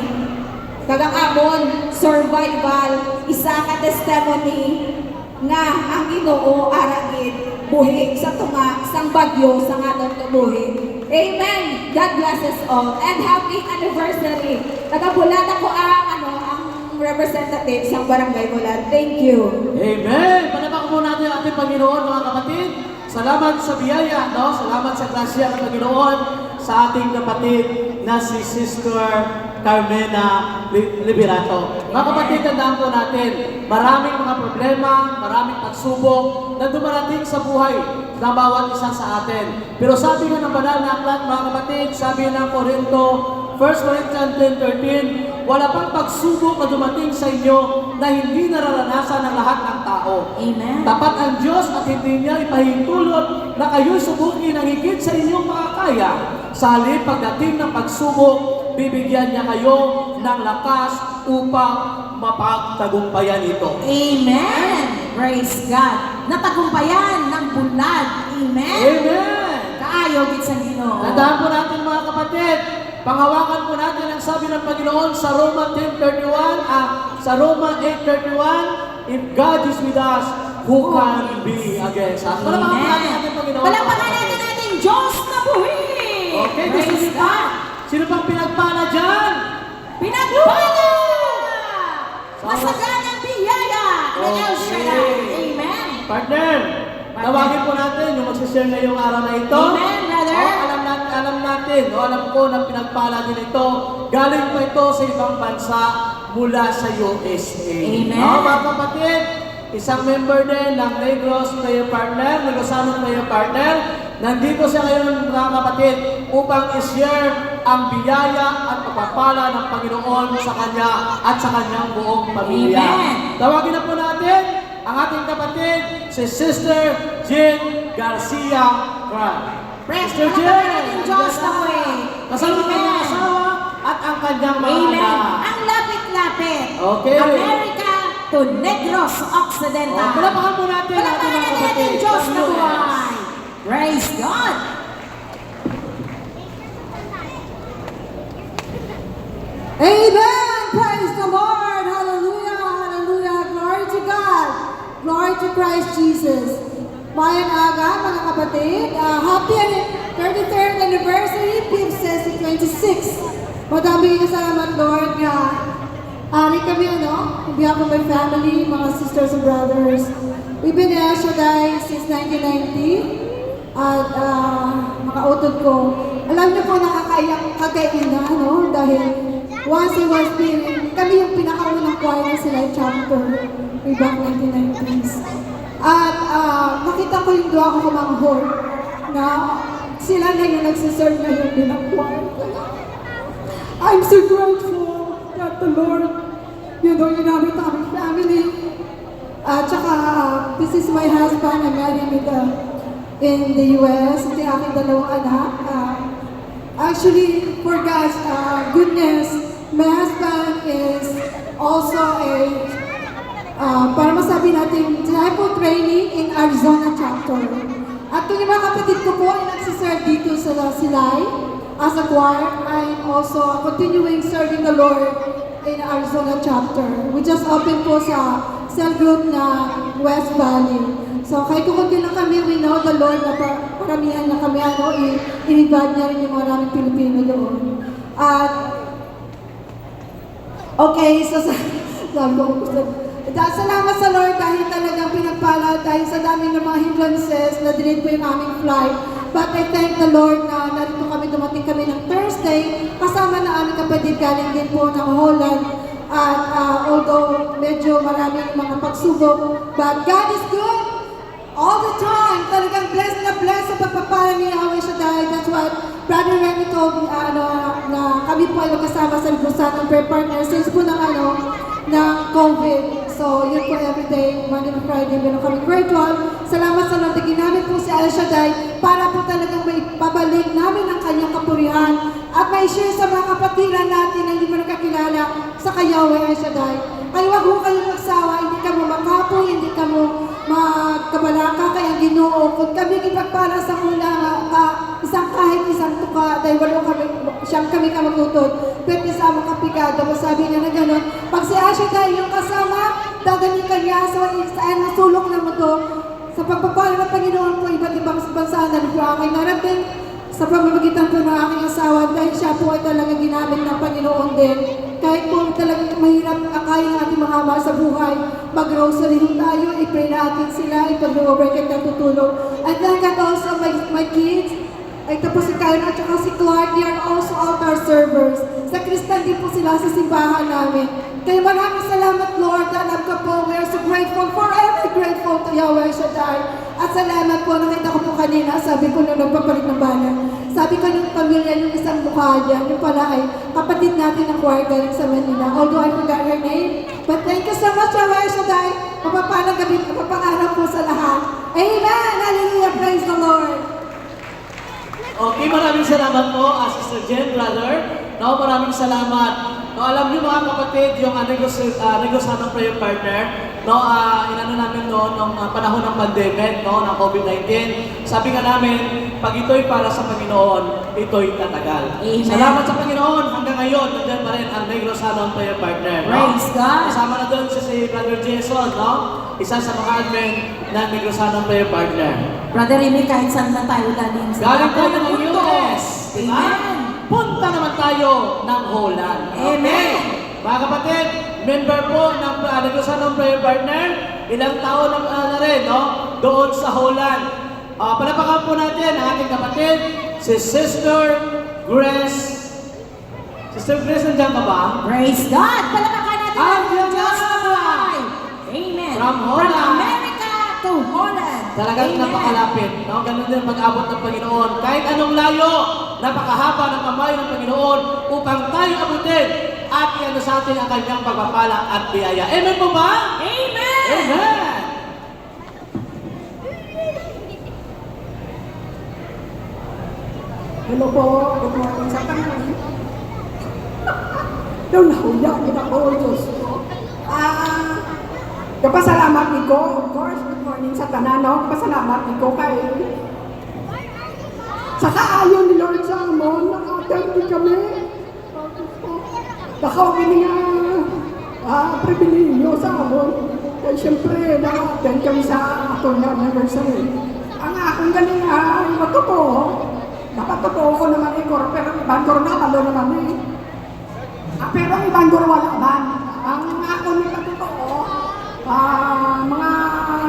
Kag ang amon survival, isa ka testimony nga ang Ginoo aragid buhi sa tunga sang bagyo sa aton kabuhi. Amen. God bless us all and happy anniversary. Tagabulat ako ang representative sa Barangay Bulat. Thank you. Amen! Panapak po natin ang ating Panginoon, mga kapatid. Salamat sa biyaya, no? Salamat sa grasya ng Panginoon sa ating kapatid na si Sister Carmena Liberato. Mga kapatid, tandaan po natin, maraming mga problema, maraming pagsubok na dumarating sa buhay na bawat isa sa atin. Pero sabi nga ng banal na aklat, mga kapatid, sabi ng Corinto, 1 Corinthians 10:13, wala pang pagsubok na dumating sa inyo na hindi nararanasan ng lahat ng tao. Amen. Tapat ang Diyos at hindi niya ipahintulot na kayo'y subukin ang higit sa inyong makakaya. Sa halip pagdating ng pagsubok, bibigyan niya kayo ng lakas upang mapagtagumpayan ito. Amen. Praise God. Natagumpayan ng bulag. Amen. Amen! Kaayo gid sa Ginoo. Tandaan po natin, mga kapatid, panghawakan po natin ang sabi ng Panginoon sa Roma 10:31, sa Roma 8:31, if God is with us, who can be against us? Palamakan po natin ating Panginoon. Palakpakan natin ating Diyos na buhi. Okay, Praise sino God. pa? Sino pang pinagpala dyan? Pinagpala! Sa- Masaganang biyaya ng El Shaddai. Amen. Partner, tawagin po natin yung magsishare ngayong araw na ito. Amen, brother. Alam natin, alam ko na pinagpala din ito. Galing pa ito sa ibang bansa mula sa USA. Amen. Mga kapatid, isang member din ng Negros Prayer Partner, Negosano Prayer Partner. Nandito siya ngayon, mga kapatid, upang i-share ang biyaya at pagpapala ng Panginoon sa kanya at sa kanyang buong pamilya. Amen. Tawagin na po natin ang ating kapatid, si Sister Jean Garcia Cran. Praise Sister God. Jean, Ating Diyos na buhi. kasama ang kanyang Amen. asawa at ang kanyang mga Amen. anak. Ang lapit-lapit. Okay. America to Negros Occidental. Palapakan po natin ang ating Palapakan mga natin kapatid. ating Diyos na sa US. buhay. Praise God. Amen! Praise the Lord! Hallelujah! Hallelujah! Glory to God! Glory to Christ Jesus! Mayang aga, mga kapatid. Happy 33rd anniversary, PIPSES 26. Madami yung salamat, Lord, nga ari kami, on behalf of my family, mga sisters and brothers. We've been in El Shaddai since 1990. At makautod ko, alam niyo po nakakaiyak kagaina, no? Dahil once I was being, kami yung pinakaunang choir na sila chapter way back 1990s. At nakita ko yung dua ko kumanghol na sila na yung nagsiserve ngayon bilang choir. I'm so grateful that the Lord, ginamit aming family. At saka, this is my husband, I married him in the US, ito yung aking dalawang anak. Actually, for God's goodness, my husband is also para masabi natin, disciple training in Arizona chapter. At kung yung mga kapatid ko po ay nagsiserve dito sa Silay as a choir, I'm also continuing serving the Lord in Arizona chapter. We just opened po sa cell group na West Valley. So, kahit kukunti lang kami, we know the Lord na paramihan na kami, i-revive niya rin yung maraming Pilipino doon. At, okay, so, salamat sa Lord dahil talagang pinagpala, dahil sa dami ng mga hindrances, na-delete po yung aming flight. But I thank the Lord na narito kami, dumating kami ng Thursday, kasama na aming kapatid galing din po ng Holland. At although medyo maraming mga pagsubok, but God is good. All the time, talagang blessed na blessed sa pagpapala ni Yahweh Shaddai. That's what Brother Remy told me, na kami po ay magkasama sa Negosano Prayer Partner since po ng COVID. So, yun po everyday, Monday to Friday, meron kami virtual. Salamat sa Lord na ginamit po si El Shaddai para po talagang maipabalik namin ang kanyang kapurihan at may share sa mga kapatiran natin na hindi mo nakakilala sa Yahweh El Shaddai. Kaya huwag mo kayong magsawa, hindi ka mo makapoy, hindi ka mo magkabalaka, kaya Ginoo. Kung kami ipagpala sa mula, isang kahit isang tuka, dahil walo kami, siyang kami kamagutod. pwede sa mga kapigado mo. Sabi nga na gano'n, pag si Asha dahil yung kasama, dadalikan niya sa sulok ng mundo. Sa pagpapala ng Panginoon po, iba't ibang bansa na po aking narating sa pamamagitan po ng aking asawa dahil siya po ay talagang ginamit ng Panginoon din. Kahit po talagang mahirap akayin ng ating mga ama sa buhay, mag-rosary din tayo, i-pray natin sila, ipag-overcome at natutulog. And then God also, my kids, ay tapos si Karen at saka si Clark, they are also altar servers. Sa Kristan din po sila sa simbahan namin. Kaya maraming salamat, Lord, na alam ko po, we are so grateful, forever grateful to Yahweh Shaddai. At salamat po, nakita ko po kanina, sabi ko nung nagpapalit ng banner, sabi ko yung pamilya, yung isang mukha dyan, yung pala ay kapatid natin ng choir galing sa Manila. Although I forgot her name, but thank you so much, Yahweh Shaddai. Mapapalang gabi, mapapangarap po sa lahat. Amen! Hallelujah! Praise the Lord! Okay, maraming salamat po, Sister Jen, brother. No, maraming salamat. No, alam niyo mga kapatid, yung negosyo prayer partner, no, inano namin noon nung panahon ng pandemic, no, ng COVID-19. Sabi nga namin, pag ito'y para sa Panginoon, ito'y tatagal. Amen. Salamat sa Panginoon, hanggang ngayon, nandiyan pa rin ang negosyo prayer partner. No? Praise God. Kasama na doon si Brother Jason, no? Isa sa mga admin ng negosyo prayer partner. Brother Remy, kahit saan na tayo galing Galing tayo ng mundo. US. Diba? Amen. Punta naman tayo ng Holland. Amen. Okay. Mga kapatid, member po ng negosyo prayer partner, ilang taon na rin, no? Doon sa Holland. Palapakan po natin ang ating kapatid, si Sister Grace. Sister Grace, nandiyan ka ba? Praise God! Palakakan natin ang Hallelujah! Diyos na buhay. Amen. From Holland. From America to Holland. Talagang Amen. napakalapit. No? Ganun din mag-abot ng Panginoon. Kahit anong layo, napakahaba ng kamay ng Panginoon upang tayo abutin at iano sa atin ang kanyang pagpapala at biyaya. Amen po ba? Amen. Amen! Hello po, good morning sa tanan. Doon nahuya, ako, Diyos ko. Kapasalamat ko, of course, good morning sa tanan, no? Kapasalamat ko kay sa kaayon ni Lord sa amon, naka-attend kami. Nakawin nga pribilehyo sa amon. Kaya siyempre, naka-attend kami sa atong anniversary. Ang akong galing ay matotoo. Napatotoo ko naman pero ibang goro na, malo naman pero ang ibang goro wala man. Ang ako ni patotoo, mga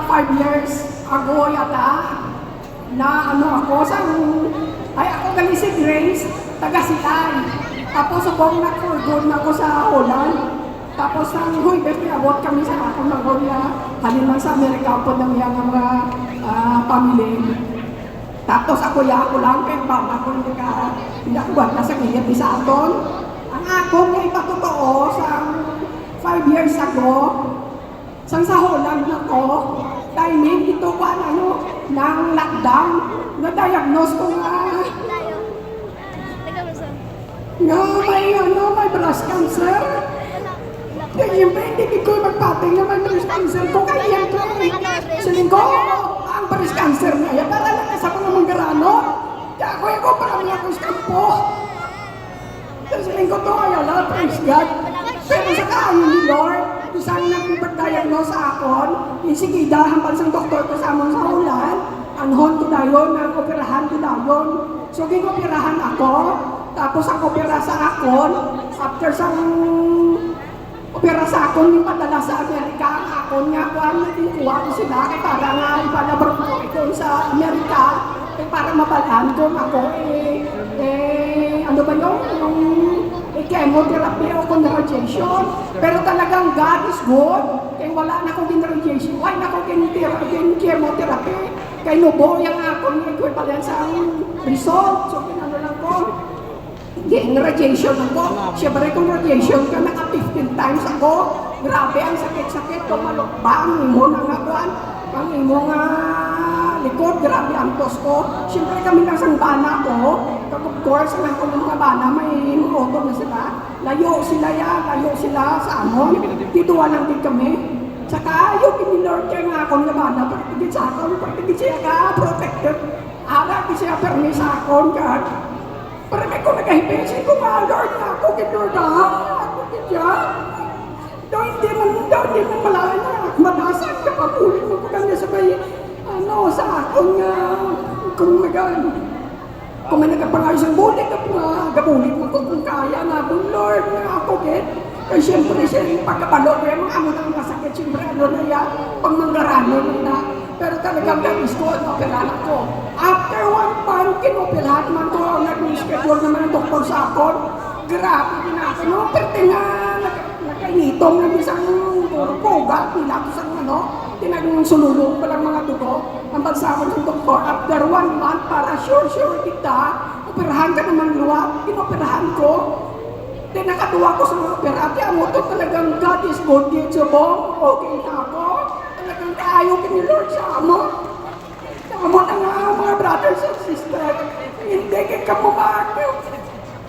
5 years ago yata, na ako ako galing si Grace, taga Silay. Tapos subong for good na ako sa Holland. Tapos ang Huwebes, niabot kami sa akong Mongolia, halin lang sa Amerika po ng mga family. Tapos ako lang, pero ako hindi ako na sa kiyat sa aton. Ang akong nga ipatotoo sa 5 years ago, sa Holland na ko, timing ito pa ng lockdown, na-diagnose ko nga may breast cancer. Kaya siyempre, hindi ko magpating na may breast cancer ko. Kaya yan ko, saling ko, ang breast cancer na yan, para lang sa mga manggarano. Kaya ako para mga kuskampo. Kaya saling ko to, ayala, praise God. Pero sa kaayon ni Lord, isang nagpipag-diagnose sa akon, isigida, hambal sang doktor ko sa amon sa Holland, anhon ko dayon, ang operahan ko dayon. So, ginoperahan ako, tapos ang opera sa akon, after sang opera sa akon, yung padala sa Amerika, ang akon nga, kuha ko sila, kaya para nga ipalabro ko ito sa Amerika, kaya para mabalaan ko ako, ano ba yung chemotherapy o radiation. Pero talagang God is good, kaya wala na akong radiation, wala na akong chemotherapy, kaya nubo yung akon, equivalent sa result, so kinano lang ko, radiation ako. Siyempre kung radiation ka, naka 15 times ako. Grabe ang sakit-sakit. Tumalokbang mo na nga kuhan. Ang imo nga likod, grabe ang tos ko. Siyempre kami lang sang bana ko. Of course, ang ako ng mga bana, may motor na sila. Layo sila sa amon. Tituwa lang din kami. Saka yung pinilord kaya nga ako ng bana, pagtigit sa akon, pagtigit siya ka, protected. Ara, di siya permis sa akon ka. Pero may kung nag-ibesin ko nga, Lord, na ako kinurdahan. Ako kaya. Hindi man malayan na. Madasan ka pa, ulit mo ko kanya sa may, sa akong, kung may nagkapangayos ang bulit, gabulit mo ko kung kaya na kung Lord, na ako kit. Kaya siyempre siya yung pagkabalo, kaya mga amo ng masakit, siyempre na yan, pang manggarano na. Pero talagang gabis ko, operahan ako. After 1 month, kinoperahan man ko, nag-schedule naman ang doktor sa akon. Grabe din ako, no? Pero nakainitong ng isang pugat nila ko sa tinagang sululong palang mga dugo. Ang bansaman ng doktor, after 1 month, para sure kita, operahan ka naman luwag, kinoperahan ko. Nakatuwa ko sa mga operati, amo to talagang God is good, gito mo, okay na ako. Talagang kaayo ni Lord sa amo. Amo na nga mga brothers and sisters, hindi ka pumakyo.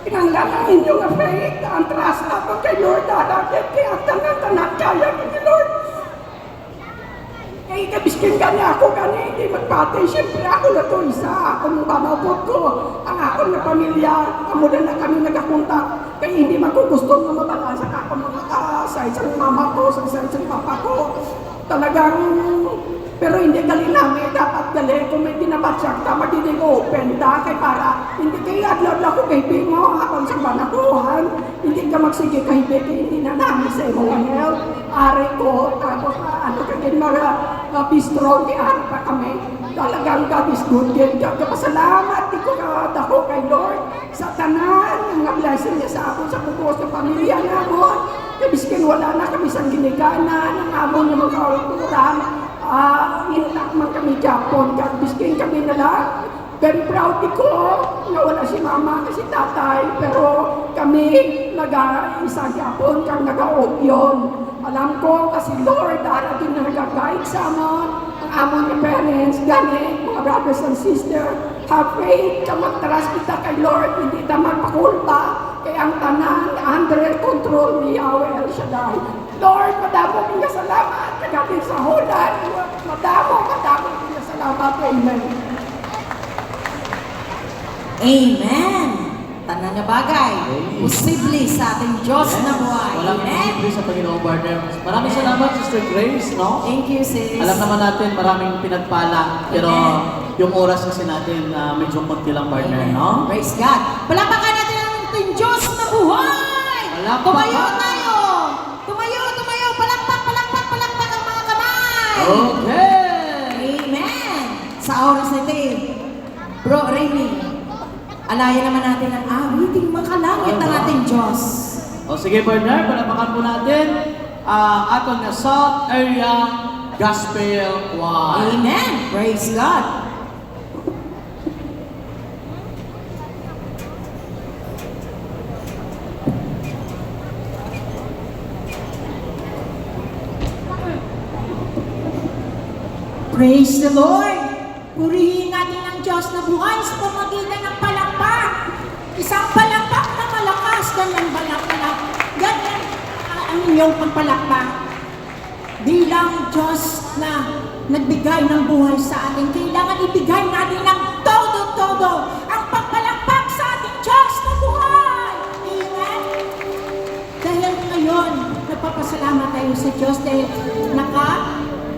Pinanglanangin yung faith, ang trust natin kay Lord, dahil kaya tanang kaya ni Lord. Kaya kabiskin ka niya ako, kanya hindi magpatay. Siyempre ako na to isa, akong banapot ko, ang akong na pamilya, amo na kami nagkapunta. Kaya hindi man ko gusto na mabalansa ako mga sa isang mama ko, sa isang papa ko. Talagang, pero hindi gali namin, dapat gali, kung may tinabatsak ka, magiging open ta, kay para, hindi kayo adlaw ko kay mo, akong sa banakuhan, hindi ka magsige kay Beke, hindi na namin sa mga health, ari ko, tapos kagin mga bistro, ari pa kami, talagang God is good, kapasalamat, di ko kadako kay Lord, sa tanan, ang blessing niya sa ako, sa pagkos ng pamilya namon, kabiskin wala na kami sa ginigana, ng amon niya magkaulturan, intak man kami Japon, biskin kami na lang. Very proud ko na wala si mama kasi tatay, pero kami nag-isa Japon, kang nag-aogyon. Alam ko kasi Lord, darating na nag-guide sa amon, ang amon ni parents, gani, mga brothers and sisters, have faith, ka mag-trust kita kay Lord, hindi ta magpakulpa, kaya ang tanan, under control ni Yahweh El Shaddai. Lord, madamo kong salamat, kagabi sa hulan, madamo kong salamat, amen. Amen. Tanan na bagay, posible sa ating Diyos na buhay. Walang Amen. imposible sa Panginoong partner. Maraming salamat, Sister Grace, no? Thank you, sis. Alam naman natin, maraming pinagpala, pero Amen. yung oras kasi natin, medyo konti lang, partner, no? Praise God. Palapakan natin ang ating Diyos na buhay. Palakpakan. Tumayo tayo. Tumayo. Palakpak ang mga kamay. Okay! Amen. Sa oras na ito, Bro Remy, alayan naman natin ang awiting makalangit ng ating Diyos. O sige, partner, palapakan po natin ang atong South Area Gospel Choir. Amen. Praise God. Praise the Lord! Purihin natin ang Diyos na buhay sa pamagitan ng palakpak. Isang palakpak na malakas, ganyan balak-balak. Ganyan ang inyong pagpalakpak. Bilang Diyos na nagbigay ng buhay sa atin, kailangan ibigay natin ng todo-todo ang pagpalakpak sa ating Diyos na buhay. Amen? Dahil ngayon, nagpapasalamat tayo sa Diyos dahil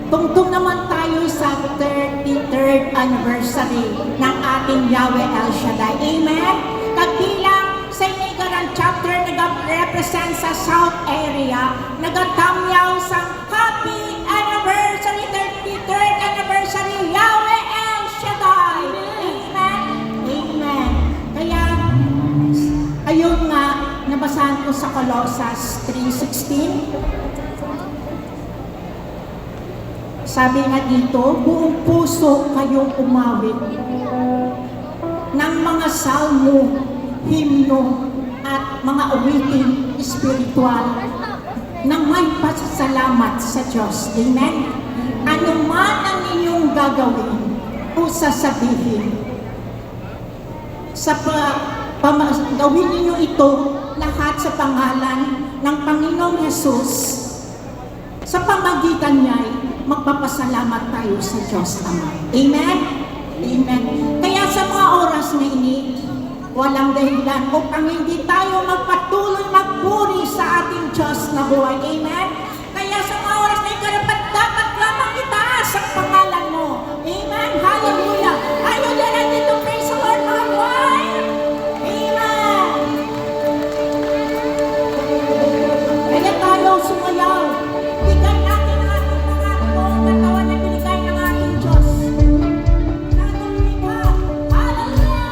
tungtong naman tayo sa 33rd anniversary ng ating Yahweh El Shaddai. Amen? Kabilang sa Inigaran chapter, nag-represent sa South Area, nagatamyaw sa Happy Anniversary, 33rd Anniversary, Yahweh El Shaddai. Amen? Amen. Kaya, ayun nga, nabasahan ko sa Colossus 3:16, sabi nga dito, buong puso kayong umawit ng mga salmo, himno, at mga awiting espiritual na may pasasalamat sa Diyos. Amen? Ano man ang inyong gagawin o sasabihin, gawin ninyo ito lahat sa pangalan ng Panginoong Hesus. Sa pamagitan niya, magpapasalamat tayo sa Diyos Ama. Amen? Amen. Kaya sa mga oras na ini, walang dahilan upang hindi tayo magpatuloy magpuri sa ating Diyos na buhay. Amen? Kaya sa mga oras na ikarapat, dapat lamang itaas ang pangalan mo. Amen? Hallelujah! Ayaw na natin to praise the Lord, mga choir. Amen! Kaya tayo sumayaw. Bigyan natin ang ating mga buong katawan na binigay ng ating Diyos. Hallelujah! Hallelujah!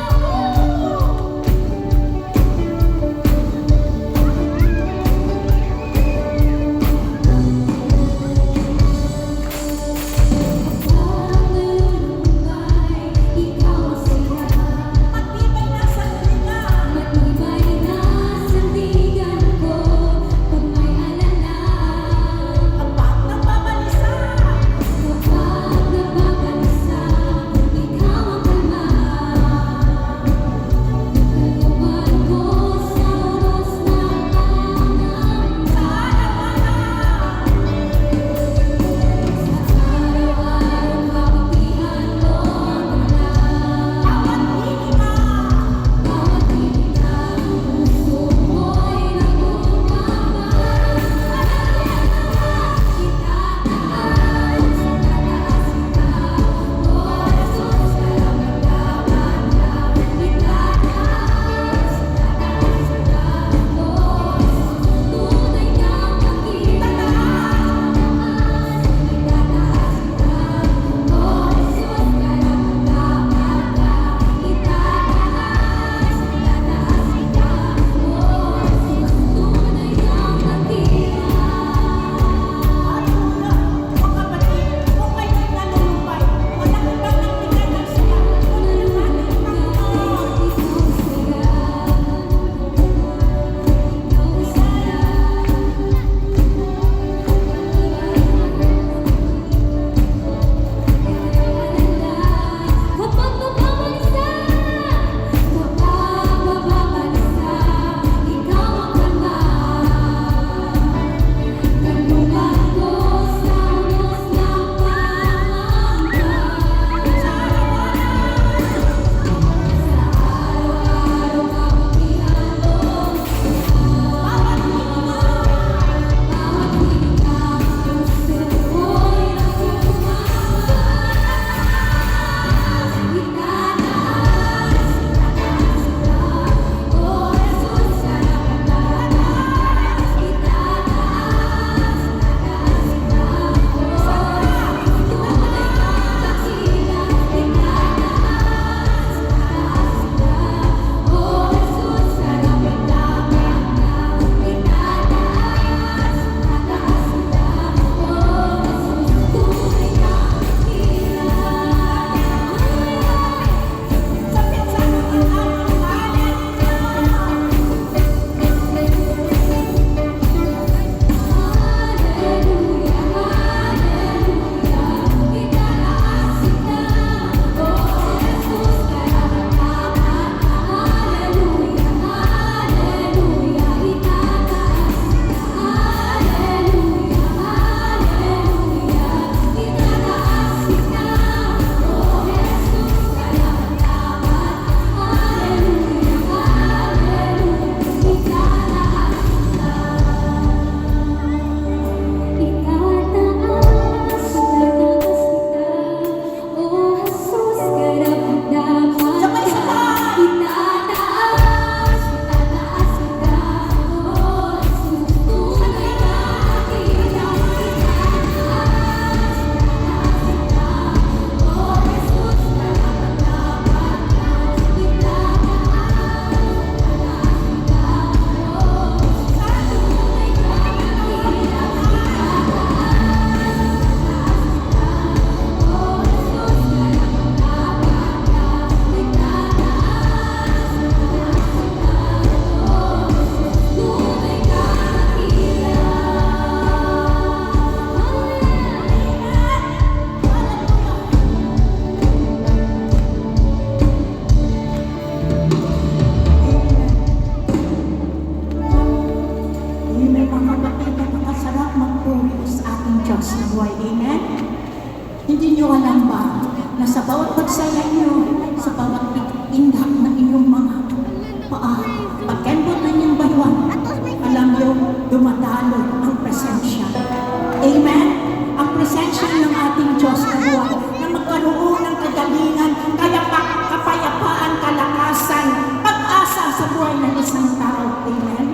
isang tao. Amen?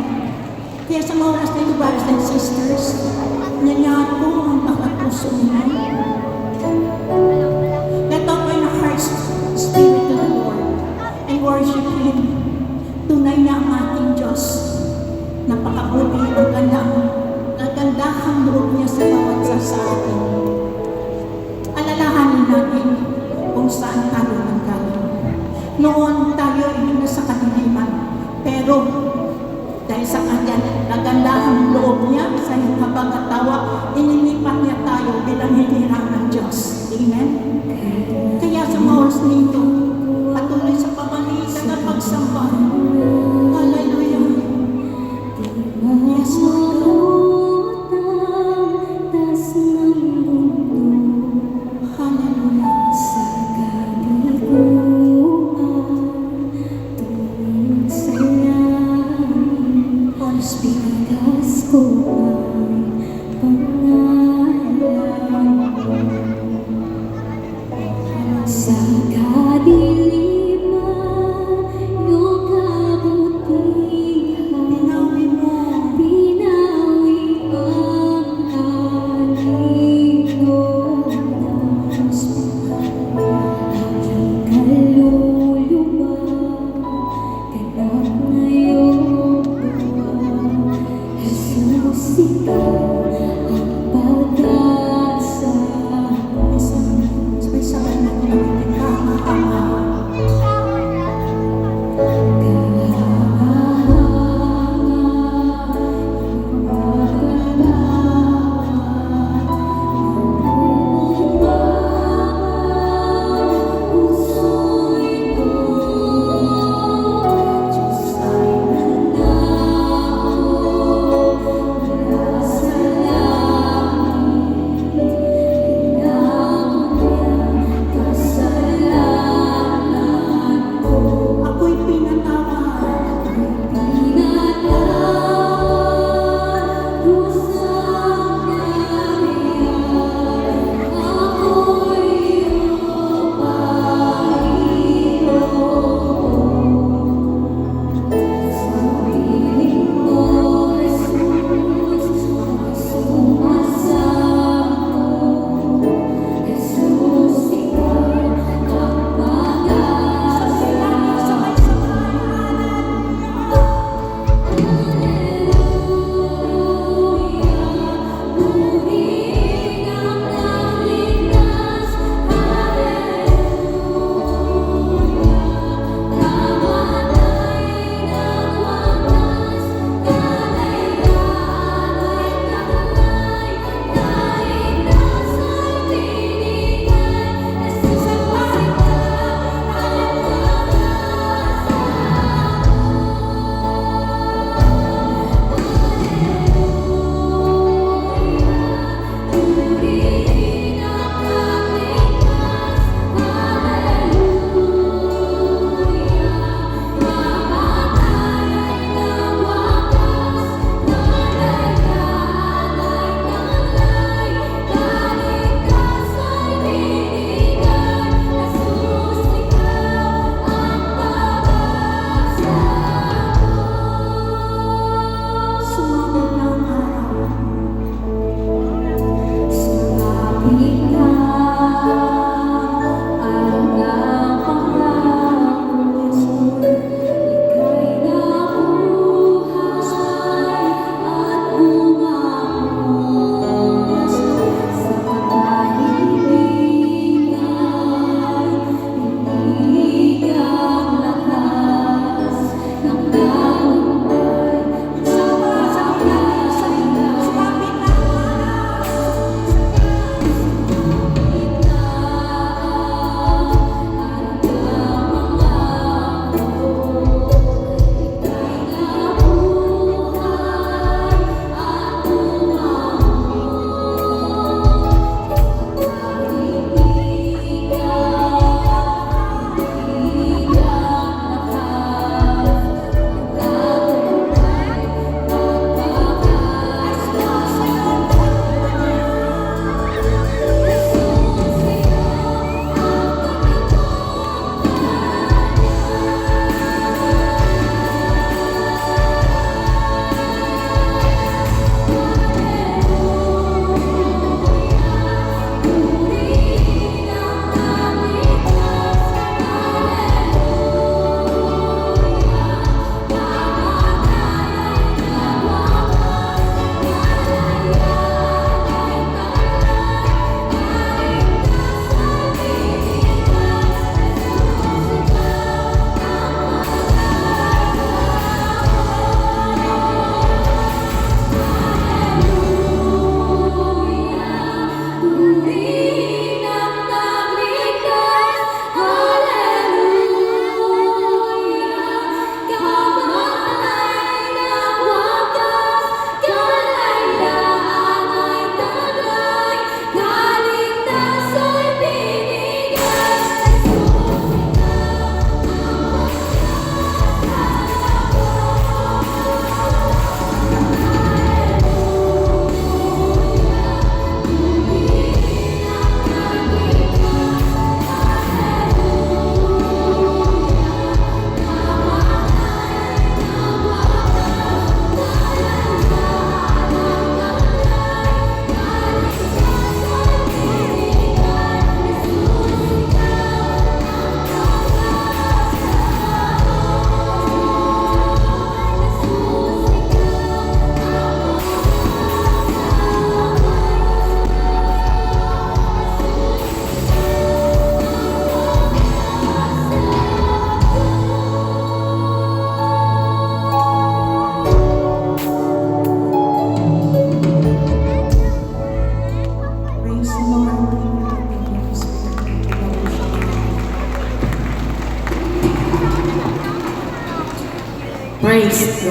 Kaya sa mga oras na ito, brothers and sisters, nangyari ko ang bawat puso ninyo. Let open our hearts, spirit to the Lord, and worship Him. Tunay na ang ating Diyos. Napakabuti ang gandahang loob niya sa bawat isa sa atin. Alalahanin natin kung saan tayo nanggaling. Noon tayo ay nasa kadiliman, pero dahil sa kanya, nagandahang loob niya sa habang-atawa, inilipat niya tayo bilang hinirang ng Diyos. Amen? Kaya sa mga oras nito, patuloy sa pamamagitan ng pagsamba. Hallelujah. Yes, Lord. Hallelujah. Holy Spirit. Sa kadiliman, iyong kabutihan, Binawi mo. binawi ang aking oras. Aking kaluluwa, ganap na iyong tuwa. Jesus,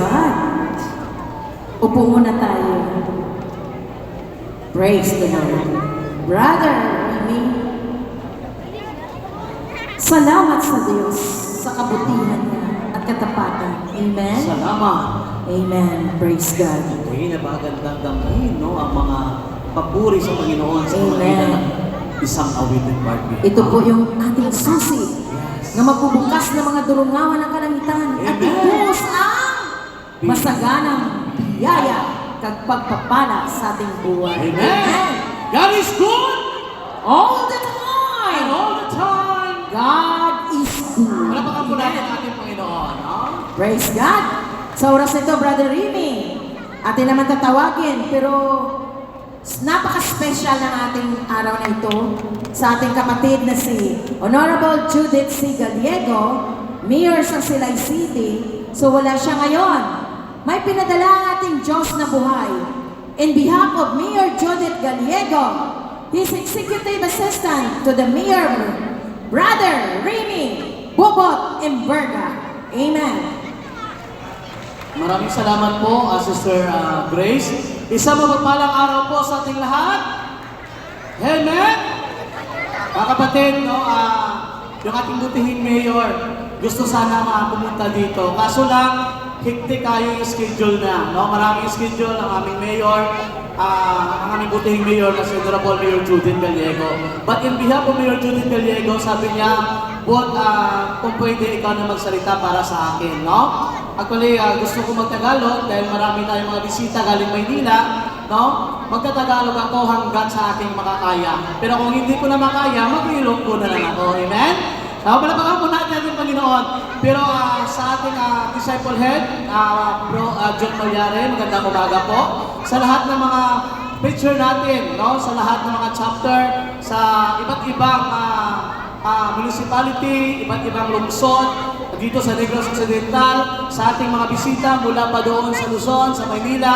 God. Upo muna tayo. Praise the Lord. Brother Remy, salamat sa Diyos sa kabutihan niya at katapatan. Amen? Salamat. Amen. Praise God. Okay, napakagandang damdamin, no? Ang mga papuri sa Panginoon sa mga Amen. ng isang awitin partner. Ito po yung ating susi na magbubukas ng mga durungawan ng kalangitan at Amen. ibuhos ang masaganang biyaya kag pagpapala sa ating buhay. Amen. God is good All the and time, all the time. God is good. Palapakan po natin ang ating Panginoon, no? Praise God! Sa oras nito, Brother Remy, atin naman tatawagin, pero napaka-special ng ating araw na ito sa ating kapatid na si Honorable Judith C. Gallego, Mayor sa Silay City. So wala siya ngayon. May pinadala ang ating Diyos na buhay. In behalf of Mayor Judith Gallego, his Executive Assistant to the Mayor, Brother Remy Bobot Imberga. Amen. Maraming salamat po, Sister Grace. Isang mapagpalang araw po sa ating lahat. Amen! Mga kapatid, no, yung ating butihing mayor, gusto sana pumunta dito. Kaso lang, hektik kayo yung schedule na. No? Maraming schedule ang aming mayor, ang aming butihing mayor na si Honorable Mayor Judith Gallego. But in behalf of Mayor Judith Gallego, sabi niya, Bot, kung pwede ikaw na magsalita para sa akin, no? Actually, gusto ko magtagalog dahil marami tayong mga bisita galing Maynila, no? Magtatagalog ako hanggang sa aking makakaya. Pero kung hindi ko na makaya, mag-ilog ko na lang ako. Amen? Palapakan po natin ating Panginoon. Pero sa ating disciple head, Bro John Malyare, magandang umaga po. Sa lahat ng mga picture natin, no? Sa lahat ng mga chapter, sa iba't ibang municipality, iba't ibang lungsod, dito sa Negros Occidental, sa ating mga bisita mula pa doon sa Luzon, sa Maynila,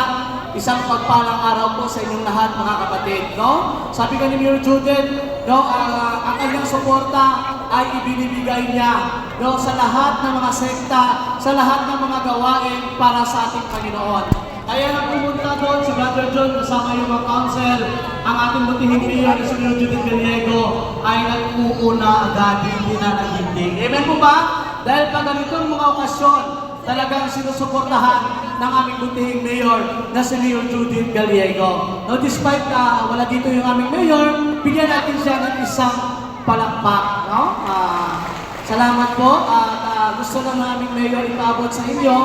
isang pagpalang araw po sa inyong lahat mga kapatid, no? Sabi ka ni Mayor Judith, no, ang kanyang suporta ay ibinibigay niya, no, sa lahat ng mga sekta, sa lahat ng mga gawain para sa ating Panginoon. Kaya nang pumunta doon si Brother John kasama yung mga council, ang ating butihing mayor na si Mayor Judith Gallego ay nag-uuna agad, hindi na naghindig. Amen po ba? Dahil pag ganitong mga okasyon, talagang sinusuportahan ng aming butihing mayor na si Mayor Judith Gallego. No, despite wala dito yung aming mayor, bigyan natin siya ng isang palakpak. No? Salamat po at gusto na ng aming mayor ipaabot sa inyo.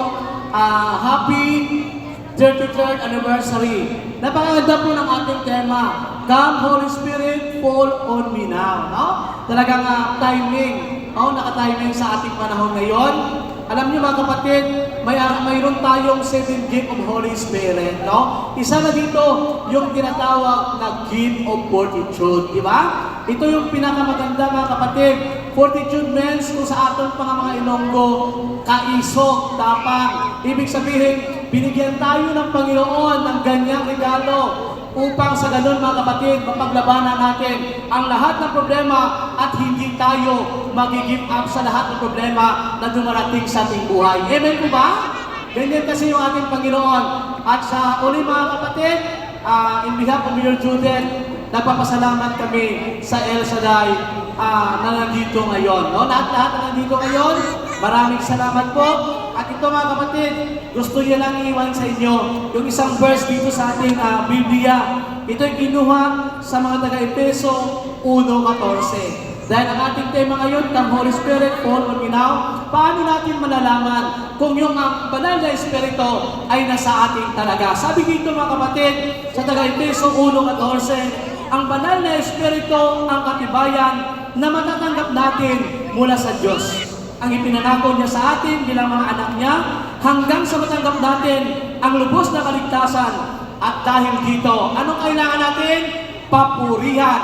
Happy 33rd anniversary. Napakaganda po ng ating tema. Come Holy Spirit, fall on me now. No? Talagang timing. No? Naka-timing sa ating panahon ngayon. Alam niyo mga kapatid, mayroon tayong 7 gift of Holy Spirit. No? Isa na dito yung tinatawag na gift of fortitude. Di ba? Ito yung pinakamaganda mga kapatid. Fortitude means kung sa aton mga Ilonggo, kaisog, tapang. Ibig sabihin, binigyan tayo ng Panginoon ng ganyang regalo upang sa ganun mga kapatid, mapaglabanan natin ang lahat ng problema at hindi tayo mag-give up sa lahat ng problema na dumarating sa ating buhay. Amen po ba? Ganyan kasi yung ating Panginoon. At sa uli mga kapatid, in behalf of Mayor Judith, nagpapasalamat kami sa El Shaddai na nandito ngayon. No? Lahat-lahat na nandito ngayon, maraming salamat po. At ito mga kapatid, gusto niya lang iwan sa inyo yung isang verse dito sa ating Biblia. Ito ay kinuha sa mga taga-Efeso 1:14. Dahil ang ating tema ngayon, Come Holy Spirit, fall on me now. Paano natin malalaman kung yung banal na Espiritu ay nasa atin talaga? Sabi dito mga kapatid, sa taga-Efeso 1:14, ang banal na Espiritu ang katibayan na matatanggap natin mula sa Diyos. Ang ipinanako niya sa atin bilang mga anak niya hanggang sa matanggap natin ang lubos na kaligtasan. At dahil dito, anong kailangan natin? Papurihan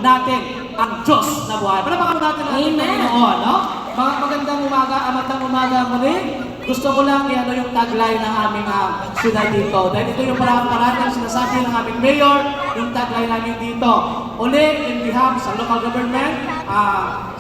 natin ang Diyos na buhay. Palapakan natin ang Amen. Panginoon, no? mga magandang umaga, amatang umaga muli. Gusto ko lang i-ano yung tagline ng aming sila dito. Dahil ito yung parating sinasabi ng aming mayor, yung tagline namin dito. Uli, in behalf sa local government,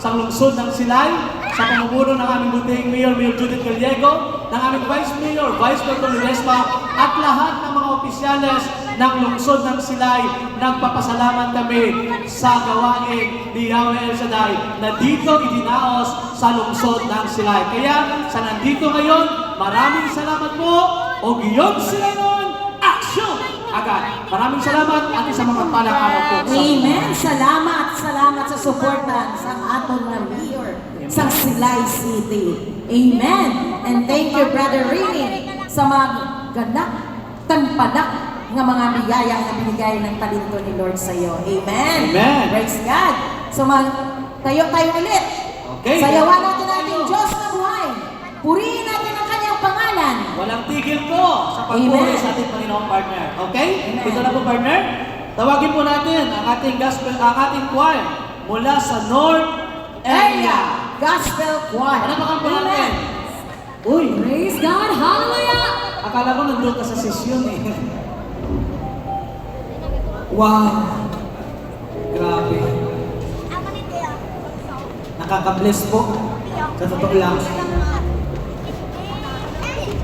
sa lungsod ng Silay, sa pamumuno ng aming buting mayor, Mayor Judith Gallego, ng aming vice mayor, Vice Mayor Ledesma, at lahat ng mga opisyales ng lungsod ng Silay, nagpapasalamat kami sa gawain ni Yahweh El Shaddai na dito idinaos sa lungsod ng Silay. Kaya sa nandito ngayon, maraming salamat po. O giyon sila nun, action! Agad. Maraming salamat at isang mapagpalang araw po. Amen. Salamat sa suporta sa aton na mayor sa Silay City. Amen. And thank you, Brother Rini, sa mga ganak, tampadak nga mga biyaya na binigay ng talento ni Lord sa iyo. Amen. Amen. Praise God. So tayo ulit. Okay. Sayawan natin ating Diyos na buhay. Purihin natin ang kanyang pangalan. Walang tigil po sa pagpuri Amen. sa ating Panginoong partner. Okay? Amen. Ito na po partner. Tawagin po natin ang ating gospel, ang ating choir mula sa North Area. Gospel Choir. Ano pa po natin? Amen. Uy, Praise God! Hallelujah! akala ko nandun ka sa sesyon eh. Wow! Grabe. Nakaka-bless po. Sa totoo lang.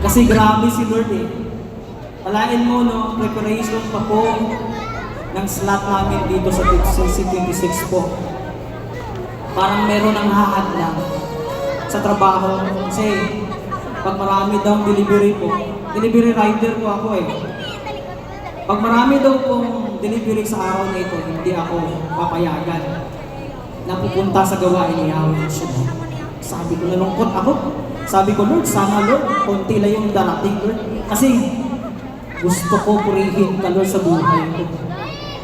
Kasi grabe si Lord eh. Palain mo no, preparation pa po ng slot namin dito sa C26 po. Parang meron ang hahadlang sa trabaho. Kasi pag marami daw delivery po, delivery rider po ako eh. Pag marami daw pong delivery sa araw na ito, hindi ako papayagan na pupunta sa gawain ni Yahweh Shaddai. Sabi ko, nalungkot ako. Sabi ko, Lord, sana Lord, konti lang yung darating Lord. Kasi gusto ko purihin ka Lord sa buhay ko.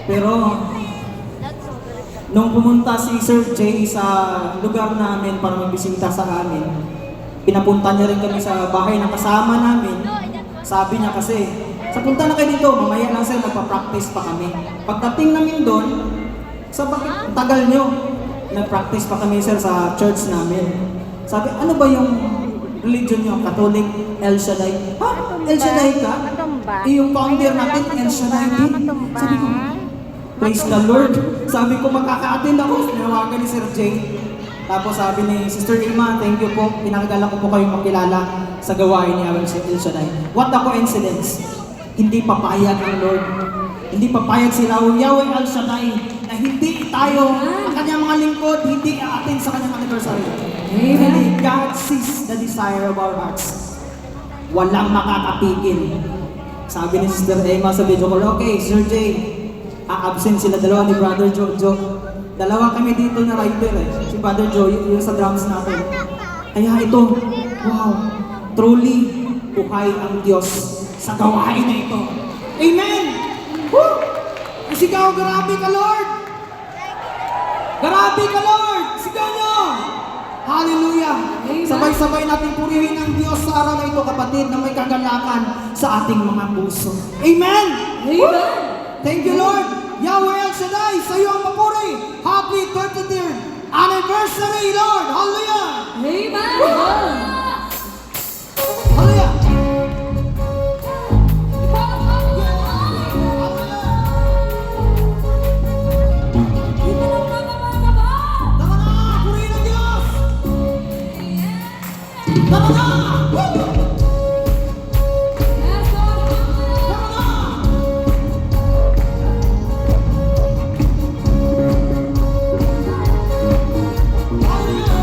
Pero nung pumunta si Sir Jay sa lugar namin para magbisita sa amin, pinapunta niya rin kami sa bahay ng kasama namin. Sabi niya kasi, sa punta na kayo dito, mamaya lang sir, magpa-practice pa kami. Pagdating namin doon, sa bakit tagal nyo, nag-practice pa kami sir sa church namin. Sabi, ano ba yung religion nyo? Catholic, El Shaddai. Ha? El Shaddai ka? Yung founder natin, El Shaddai din. Sabi ko, praise the Lord. Sabi ko, makaka-attend ako. Tinawagan ni Sir Jay. Tapos sabi ni Sister Irma, thank you po. Pinakagala ko po kayong makilala sa gawain ni El Shaddai. What a coincidence. Hindi papayag ang Lord. Hindi papayag si Yahweh El Shaddai na hindi tayo, ang kanyang mga lingkod, hindi a-attend sa kanyang anniversary. Really, God sees the desire of our hearts. Walang makakapigil. Sabi ni Sister Emma sa video call, okay, Sir Jay, a-absent sila dalawa ni Brother Jojo. Dalawa kami dito na rider eh. Si Brother Joe, yung sa drums natin. Kaya ito, wow, truly, buhay ang Diyos sa gawain na ito. Amen! Woo! Isigaw, grabe ka Lord! Grabe ka Lord! Sigaw nyo! Hallelujah! Sabay-sabay natin purihin ang Diyos sa araw na ito, kapatid, na may kagalakan sa ating mga puso. Amen! Amen! Thank you, Lord! Yahweh El Shaddai, sa iyo ang papuri! Happy 33rd anniversary, Lord! Hallelujah! Amen! Hallelujah! Tama na! Purihin ang Diyos! Tama na! Woo! Tama na! Hallelujah!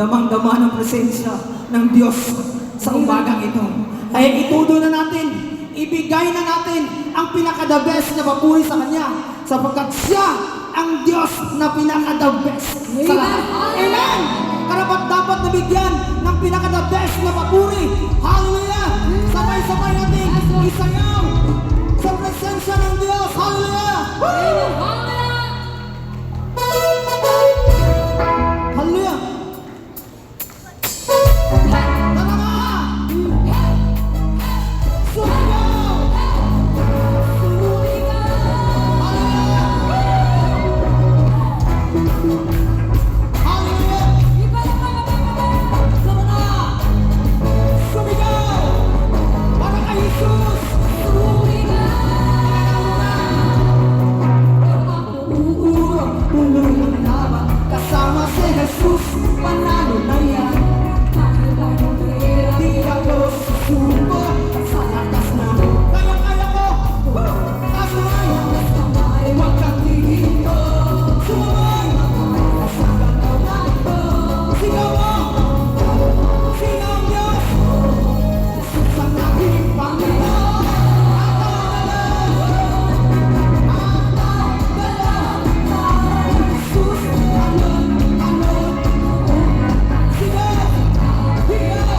damang-dama ng presensya ng Diyos sa umagang ito. Kaya itudo na natin, ibigay na natin ang pinaka-the best na papuri sa Kanya sapagkat siya ang Diyos na pinaka-the best sa lahat. Amen! Karapat dapat nabigyan ng pinaka-the best na papuri. Hallelujah! Sabay-sabay natin isayaw sa presensya ng Diyos. Hallelujah! Hallelujah! Tara na! Sumigaw! Hallelujah! Tara na! Sumigaw! Para kay Jesus! Tuloy ang laban kasama si Jesus, panalo na yan. Di ako susuko sa lakas na kaya-kaya ko. Asumay, huwag kang hihinto. Sumay, sa galaw na ito. Sigaw mo, sino ang Diyos? Jesus ang aking Panginoon. Jesus, alon, alon. Sigaw, sigaw.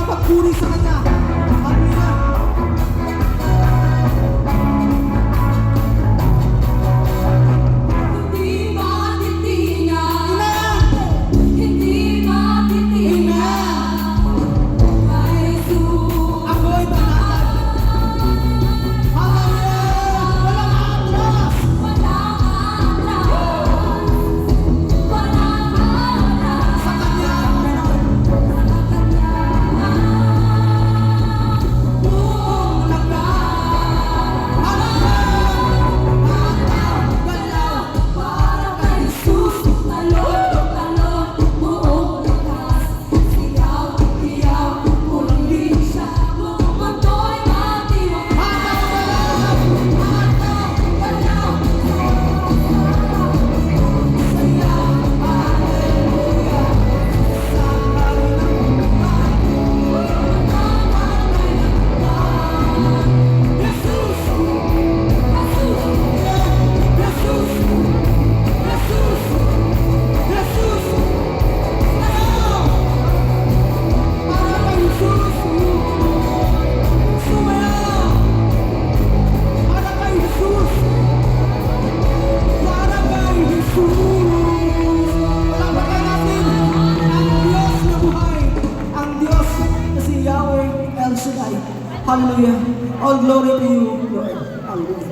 Pagpuri sa Kanya. Hallelujah. Hindi matitinag, Amen. hindi matitinag, kay Jesus. Ako'y banatag. Hallelujah. Walang atras. Walang atras, Sa Kanya, Panginoon. Buong lakas. Hallelujah. Galaw. para kay Jesus. Talon, talon, buong lakas. Sigaw, iyaw, muli siya. Buong mundo'y matiwag. Hallelujah. All glory to you, Lord. Hallelujah.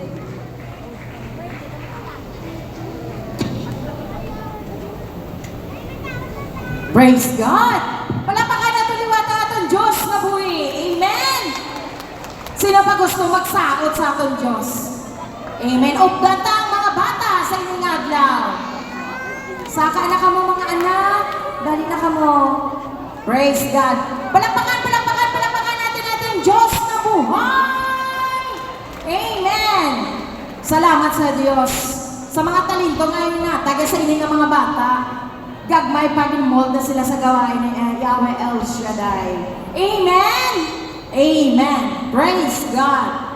Praise God! Palapakan na ito liwata atong Diyos na buhi. Amen! Sino pa gusto magsakot sa atong Diyos? Amen. Ugdan ta ang mga bata sa inyong adlaw. Saka na ka mo mga anak, Dali na ka mo. Praise God. Palakpakan natin ating Diyos na buhay. Amen. Salamat sa Diyos. Sa mga talento ngayon na, taga sa ining ng mga bata, gagmay pa din mold na sila sa gawain ni Yahweh El Shaddai. Amen. Amen. Praise God.